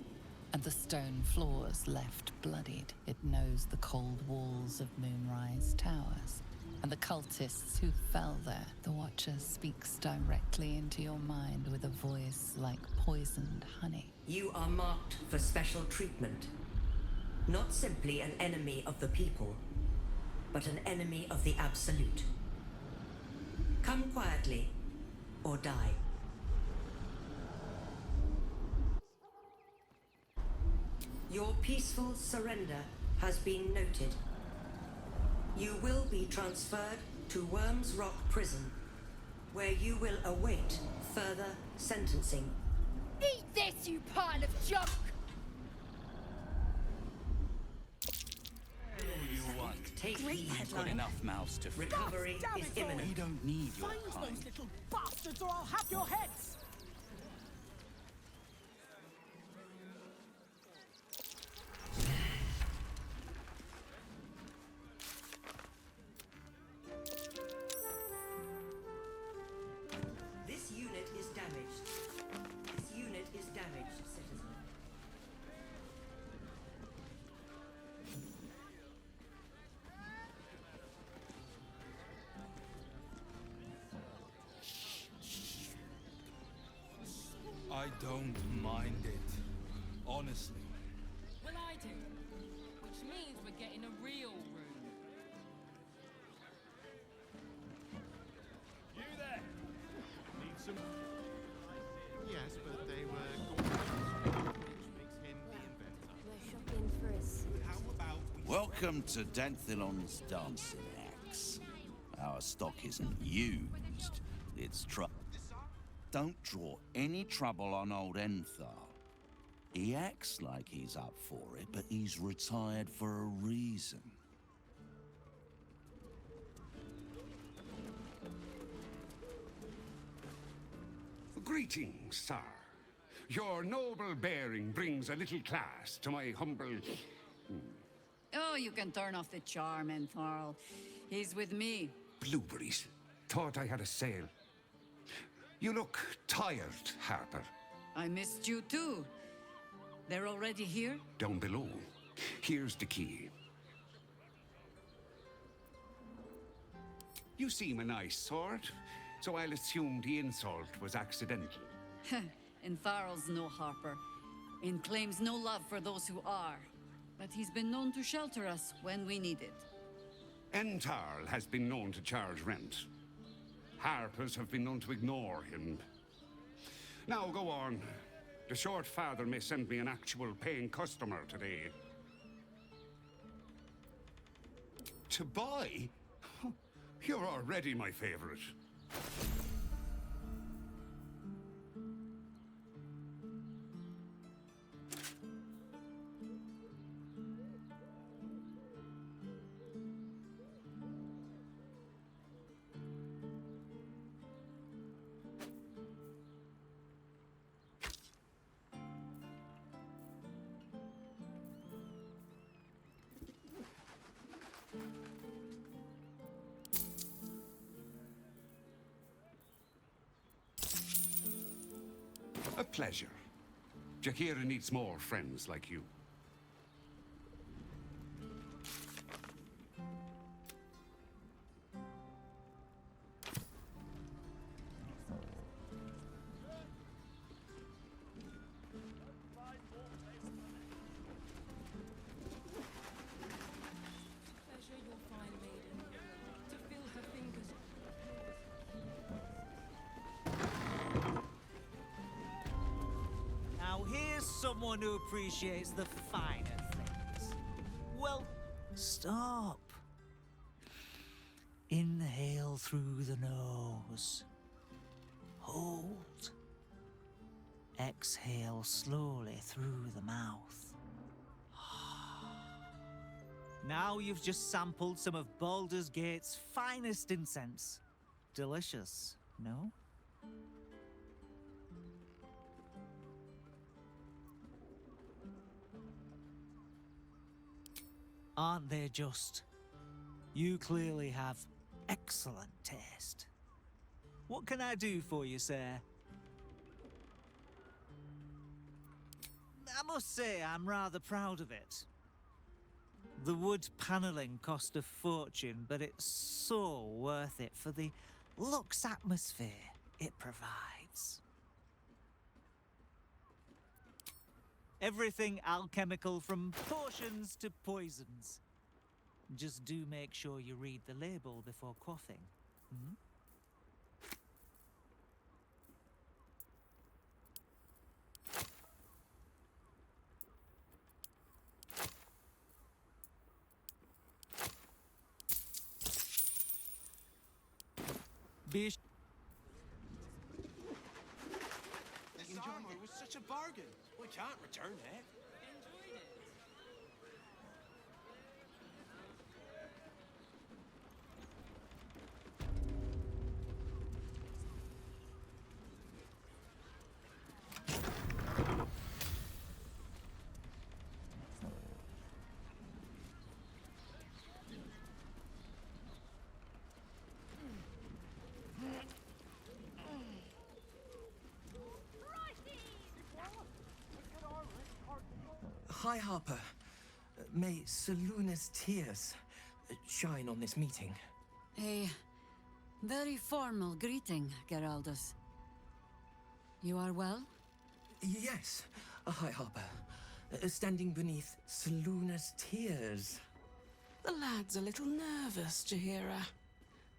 and the stone floors left bloodied. It knows the cold walls of Moonrise Towers, and the cultists who fell there. The Watcher speaks directly into your mind with a voice like poisoned honey.
You are marked for special treatment. Not simply an enemy of the people, but an enemy of the Absolute. Come quietly, or die. Your peaceful surrender has been noted. You will be transferred to Worms Rock Prison, where you will await further sentencing.
Eat this, you pile of junk!
You want.
Take
Great
headline.
got enough mouths to feed.
Recovery
Damn
is
it all.
imminent.
We don't need your
Find
kind.
those little bastards or I'll have your heads!
This unit is damaged. This unit is damaged, citizen.
I don't mind it. Honestly.
Well, I do. Which means we're getting a real room.
You there? Need some.
Yes, but they were gorgeous, which makes him the inventor.
We're shopping for us.
How about we...
Welcome to Danthilon's dancing axe. Our stock isn't used, it's Don't draw any trouble on old Enthar. He acts like he's up for it, but he's retired for a reason.
Greetings, sir.
Your noble bearing brings a little class to my humble...
Oh, you can turn off the charm, Entharl. He's with me.
Blueberries. Thought I had a sale. You look tired, Harper.
I missed you too. They're already here?
Down below. Here's the key. You seem a nice sort, so I'll assume the insult was accidental.
Entharl's no Harper, and claims no love for those who are. But he's been known to shelter us when we need it.
Entharl has been known to charge rent. Harpers have been known to ignore him. Now go on. The short father may send me an actual paying customer today. To buy? You're already my favorite. A pleasure. Jaheira needs more friends like you.
Pleasure your fine maiden, to feel her fingers.
Now here's someone who appreciates the finer things. Well, stop. Inhale through the nose. Hold. Exhale slowly through the mouth. Now you've just sampled some of Baldur's Gate's finest incense. Delicious, no? Aren't they just? You clearly have excellent taste. What can I do for you, sir? I must say, I'm rather proud of it. The wood paneling cost a fortune, but it's so worth it for the luxe atmosphere it provides. Everything alchemical from potions to poisons. Just do make sure you read the label before quaffing. Hmm? Be
This armor was such a bargain. We can't return it.
Hi, Harper. May Seluna's tears shine on this meeting.
A very formal greeting, Geraldus. You are well?
Yes. Hi, Harper. Standing beneath Seluna's tears.
The lad's a little nervous, Jaheira.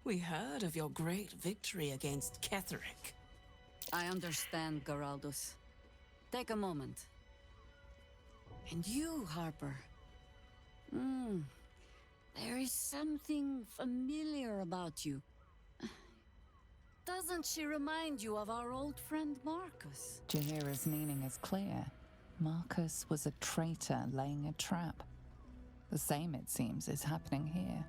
We heard of your great victory against Ketheric.
I understand, Geraldus. Take a moment. And you, Harper. There is something familiar about you. Doesn't she remind you of our old friend Marcus?
Jaheira's meaning is clear. Marcus was a traitor laying a trap. The same, it seems, is happening here.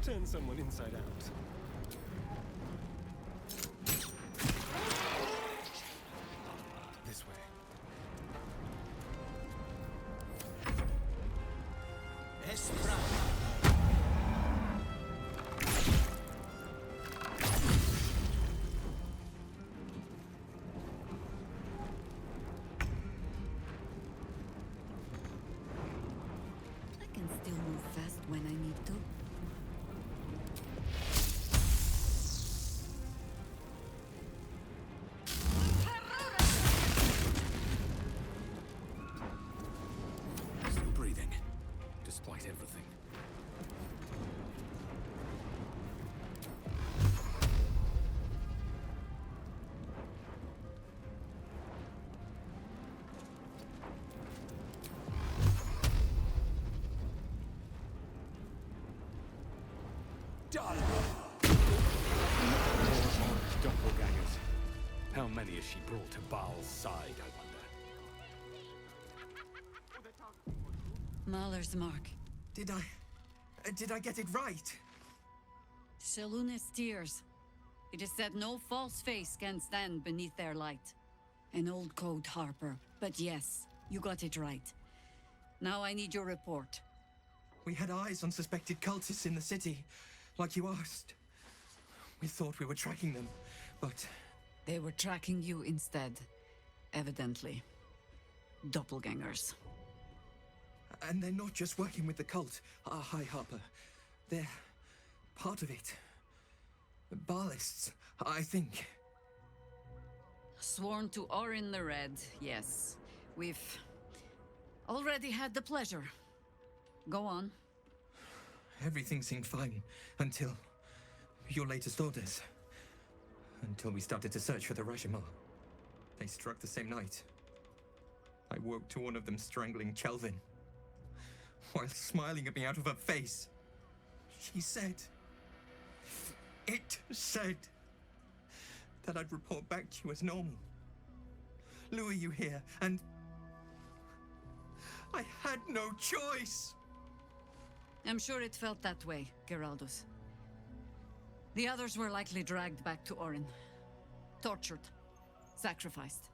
Turn someone inside out. This way.
I can still move fast when I need to.
Still breathing, despite everything. Done! Doppelgangers. How many has she brought to Baal's side, I wonder?
Mahler's mark.
Did I get it right?
Shaluna's tears. It is said no false face can stand beneath their light. An old code, Harper. But yes, you got it right. Now I need your report.
We had eyes on suspected cultists in the city, like you asked. We thought we were tracking them, but...
They were tracking you instead. Evidently. Doppelgangers.
And they're not just working with the cult. Hi, Harper. They're part of it. Baalists, I think.
Sworn to Orin the Red, yes. We've already had the pleasure. Go on.
Everything seemed fine until your latest orders. Until we started to search for the Rashomon. They struck the same night. I woke to one of them strangling Chelvin, while smiling at me out of her face. She said... It said... that I'd report back to you as normal. Lure you here, and... I had no choice!
I'm sure it felt that way, Geraldus. The others were likely dragged back to Orin. Tortured. Sacrificed.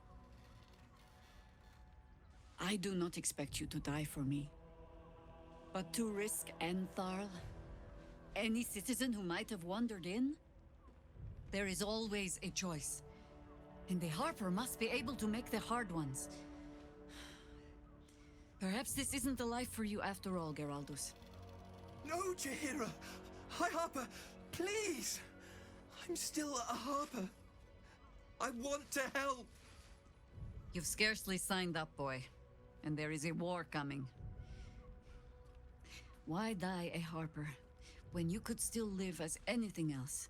I do not expect you to die for me. But to risk Entharl, any citizen who might have wandered in, there is always a choice. And the Harper must be able to make the hard ones. Perhaps this isn't the life for you after all, Geraldus.
No, Jaheira! Hi, Harper! Please! I'm still a Harper. I want to help!
You've scarcely signed up, boy. And there is a war coming. Why die a Harper, when you could still live as anything else?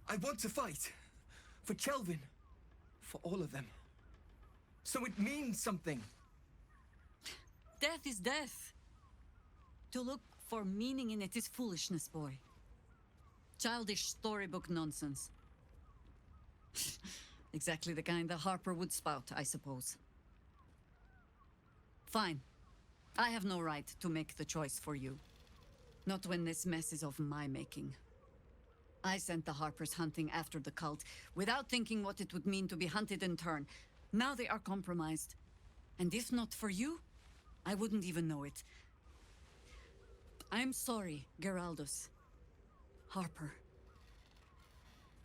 I want to fight. For Chelvin. For all of them. So it means something.
Death is death. To look for meaning in it is foolishness, boy. Childish storybook nonsense. Exactly the kind that Harper would spout, I suppose. Fine. I have no right to make the choice for you. Not when this mess is of my making. I sent the Harpers hunting after the cult, without thinking what it would mean to be hunted in turn. Now they are compromised. And if not for you, I wouldn't even know it. I'm sorry, Geraldus. Harper.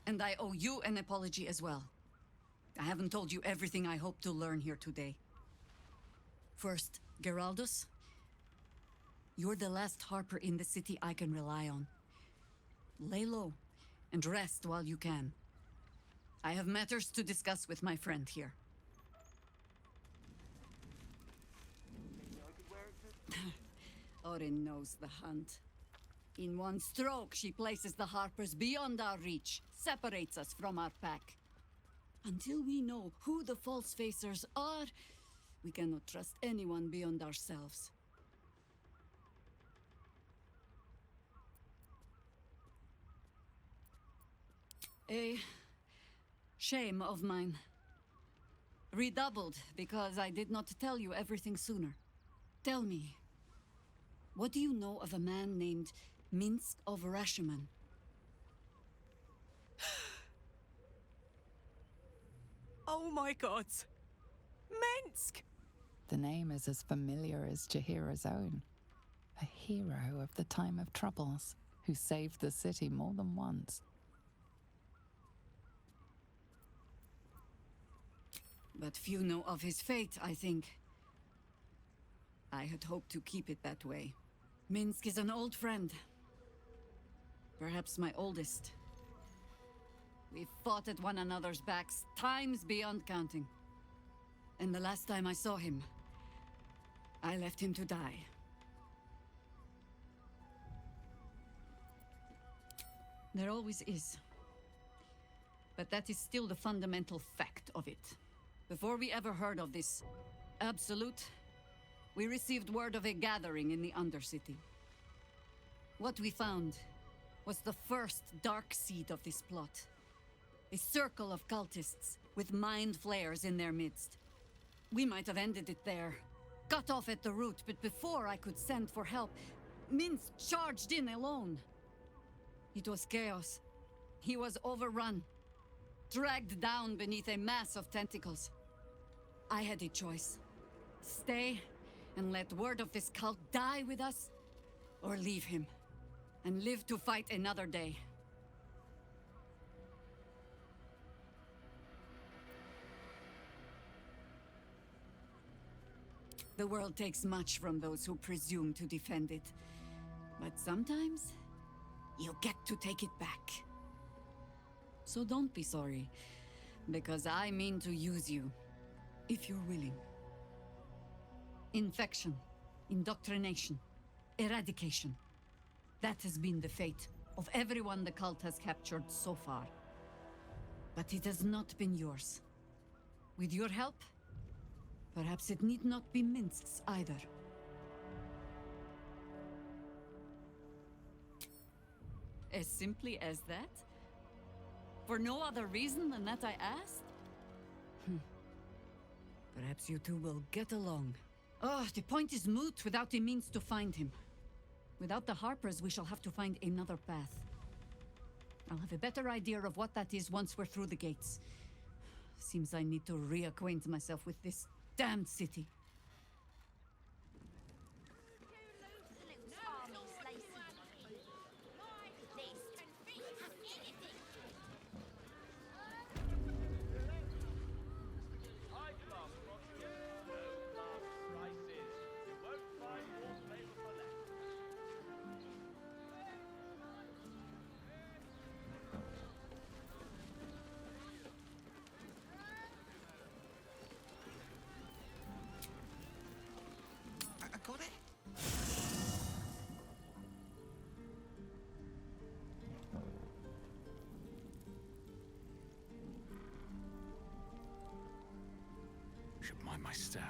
And I owe you an apology as well. I haven't told you everything I hope to learn here today. First, Geraldus, you're the last Harper in the city I can rely on. Lay low and rest while you can. I have matters to discuss with my friend here. Orin knows the hunt. In one stroke, she places the Harpers beyond our reach, separates us from our pack. Until we know who the false facers are, we cannot trust anyone beyond ourselves. A shame of mine. redoubled because I did not tell you everything sooner. Tell me, what do you know of a man named Minsk of Rashomon?
Oh my god! Minsk!
The name is as familiar as Jahira's own. A hero of the time of troubles, who saved the city more than once.
But few know of his fate, I think. I had hoped to keep it that way. Minsk is an old friend. Perhaps my oldest. We've fought at one another's backs times beyond counting. And the last time I saw him, I left him to die. There always is. But that is still the fundamental fact of it. Before we ever heard of this absolute, we received word of a gathering in the Undercity. What we found was the first dark seed of this plot. A circle of cultists with mind flayers in their midst. We might have ended it there, cut off at the root, but before I could send for help, Minsk charged in alone. It was chaos. He was overrun, dragged down beneath a mass of tentacles. I had a choice. Stay and let word of this cult die with us, or leave him and live to fight another day. The world takes much from those who presume to defend it. But sometimes, you get to take it back. So don't be sorry, because I mean to use you, if you're willing. Infection, indoctrination, eradication. That has been the fate of everyone the cult has captured so far. But it has not been yours. With your help, perhaps it need not be Minsk's either. As simply as that? For no other reason than that I asked? Perhaps you two will get along. Oh, the point is moot without a means to find him. Without the Harpers, we shall have to find another path. I'll have a better idea of what that is once we're through the gates. Seems I need to reacquaint myself with this damned city.
Got it?
Should mind my stab.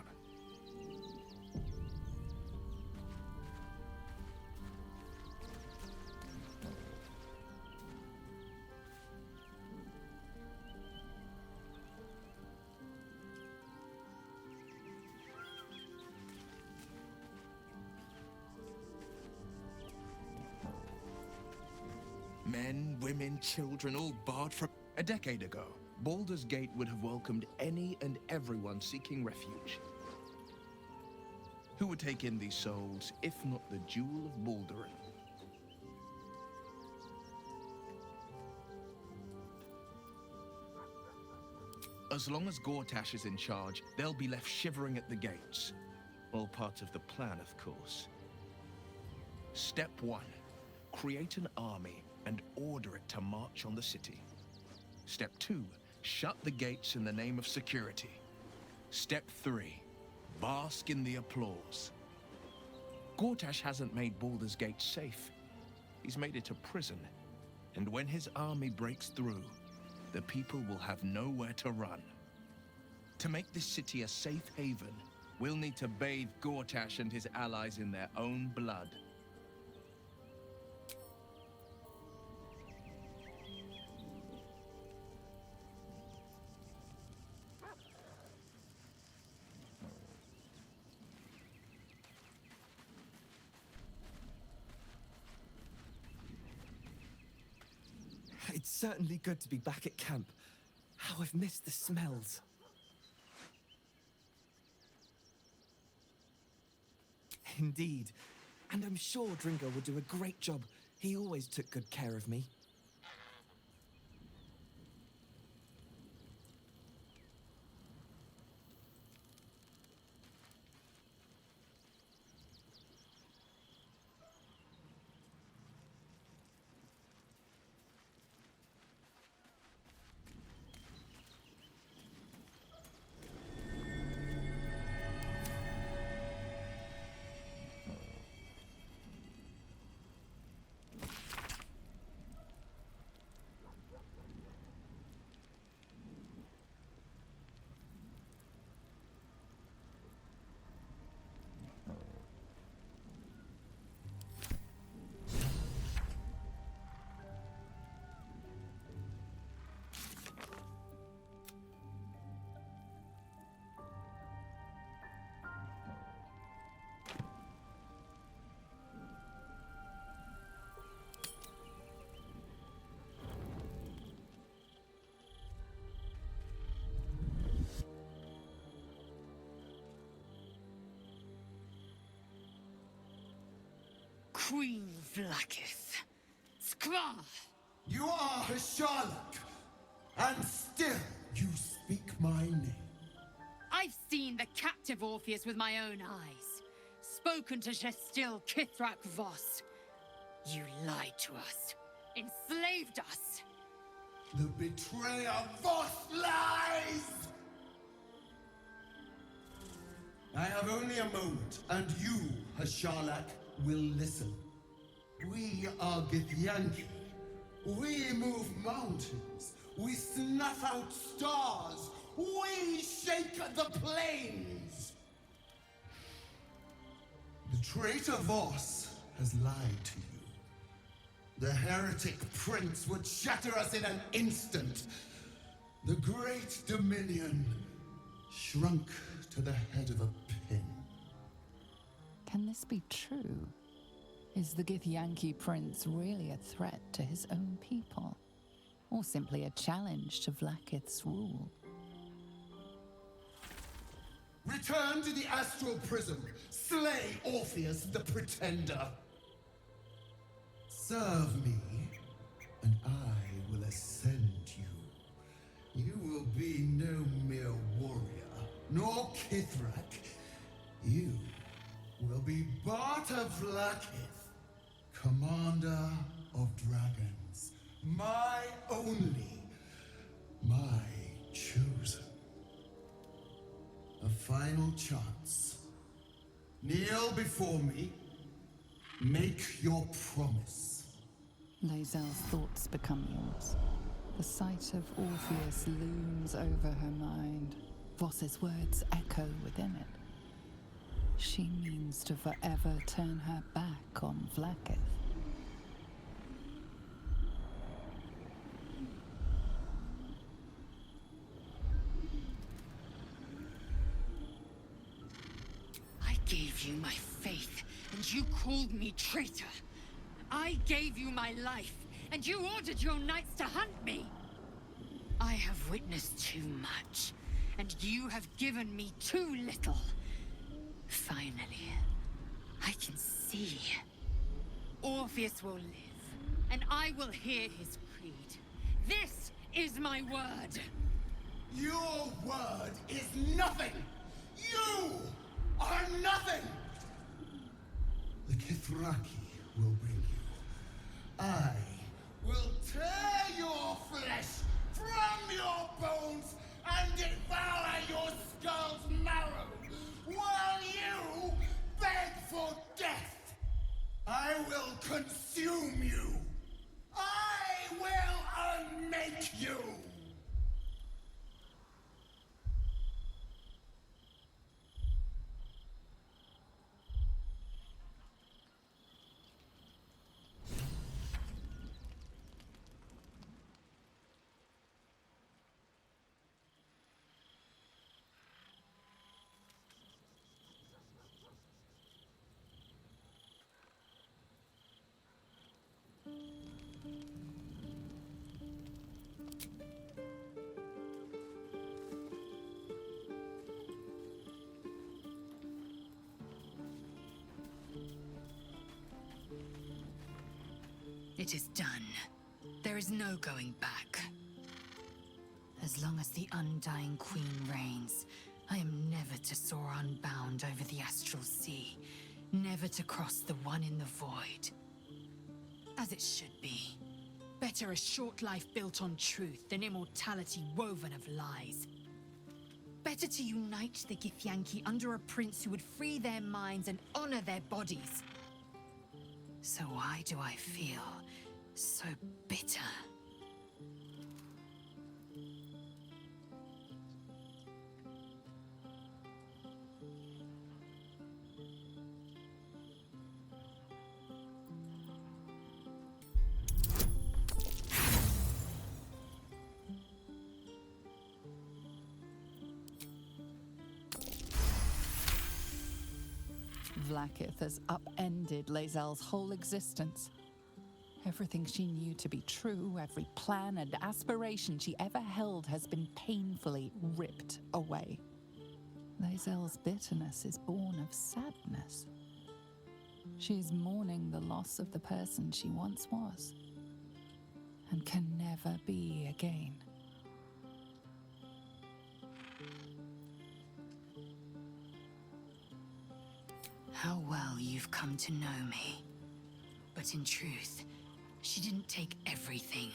Men, women, children, all barred from... A decade ago, Baldur's Gate would have welcomed any and everyone seeking refuge. Who would take in these souls, if not the Jewel of Baldur? As long as Gortash is in charge, they'll be left shivering at the gates. All part of the plan, of course. Step 1. Create an army and order it to march on the city. Step 2, shut the gates in the name of security. Step 3, bask in the applause. Gortash hasn't made Baldur's Gate safe. He's made it a prison. And when his army breaks through, the people will have nowhere to run. To make this city a safe haven, we'll need to bathe Gortash and his allies in their own blood.
It's certainly good to be back at camp. How I've missed the smells. Indeed. And I'm sure Dringo will do a great job. He always took good care of me.
Queen Vlakith. Skra!
You are Hasharlok, and still you speak my name.
I've seen the captive Orpheus with my own eyes. Spoken to Gestil Kithrak Voss. You lied to us. Enslaved us.
The betrayer Voss lies! I have only a moment, and you, Hasharlok, will listen. We are Githyanki. We move mountains. We snuff out stars. We shake the plains. The traitor Voss has lied to you. The heretic prince would shatter us in an instant. The great dominion shrunk to the head of a pin.
Can this be true? Is the Githyanki prince really a threat to his own people? Or simply a challenge to Vlakith's rule?
Return to the astral prism. Slay Orpheus the Pretender. Serve me, and I will ascend you. You will be no mere warrior, nor Kithrak. You will be Barta Vlakith, commander of dragons. My only, my chosen. A final chance. Kneel before me. Make your promise.
Lae'zel's thoughts become yours. The sight of Orpheus looms over her mind. Voss's words echo within it. She means to forever turn her back on Vlakith.
I gave you my faith, and you called me traitor. I gave you my life, and you ordered your knights to hunt me. I have witnessed too much, and you have given me too little. Finally, I can see. Orpheus will live, and I will hear his creed. This is my word.
Your word is nothing! You are nothing! The Kithraki will bring you. I will tear your flesh from your bones and devour your skull's marrow, while you beg for death. I will consume you. I will unmake you.
It is done. There is no going back. As long as the Undying Queen reigns, I am never to soar unbound over the astral sea, never to cross the one in the void. As it should be. Better a short life built on truth than immortality woven of lies. Better to unite the Githyanki under a prince who would free their minds and honor their bodies. So why do I feel so bitter?
Vlaakith has upended Lae'zel's whole existence. Everything she knew to be true, every plan and aspiration she ever held has been painfully ripped away. Lae'zel's bitterness is born of sadness. She is mourning the loss of the person she once was, and can never be again.
How well you've come to know me. But in truth, she didn't take everything.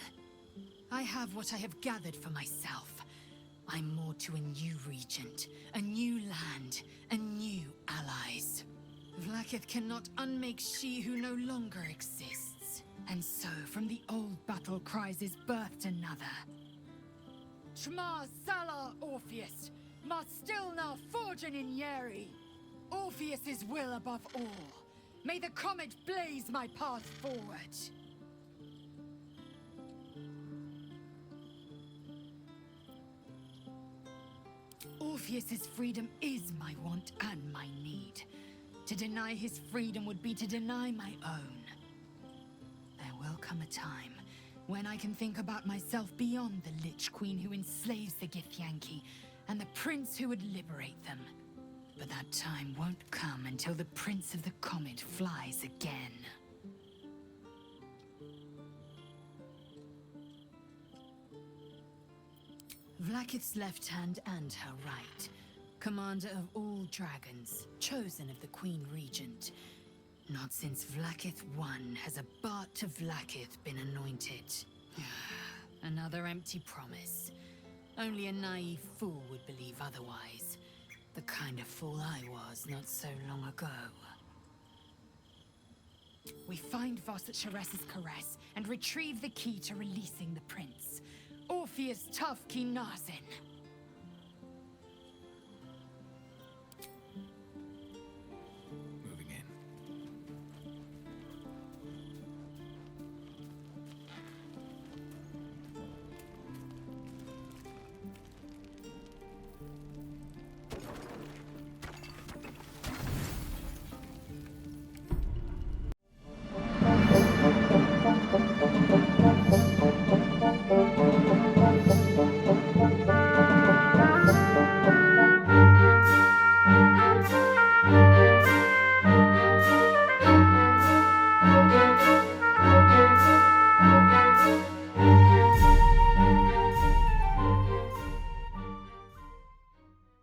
I have what I have gathered for myself. I'm more to a new regent, a new land, and new allies. Vlaakith cannot unmake she who no longer exists. And so, from the old battle cries is birthed another. Shma Salar Orpheus, Ma Stilna Forgin in Yeri. Orpheus's will above all. May the comet blaze my path forward. Orpheus's freedom is my want and my need. To deny his freedom would be to deny my own. There will come a time when I can think about myself beyond the Lich Queen who enslaves the Githyanki and the prince who would liberate them. But that time won't come until the Prince of the Comet flies again. Vlaakith's left hand and her right. Commander of all dragons, chosen of the Queen Regent. Not since Vlaakith I has a Bart of Vlaakith been anointed. Another empty promise. Only a naive fool would believe otherwise. The kind of fool I was not so long ago. We find Voss at Sharess's caress and retrieve the key to releasing the prince. Orpheus Tavki Nazin.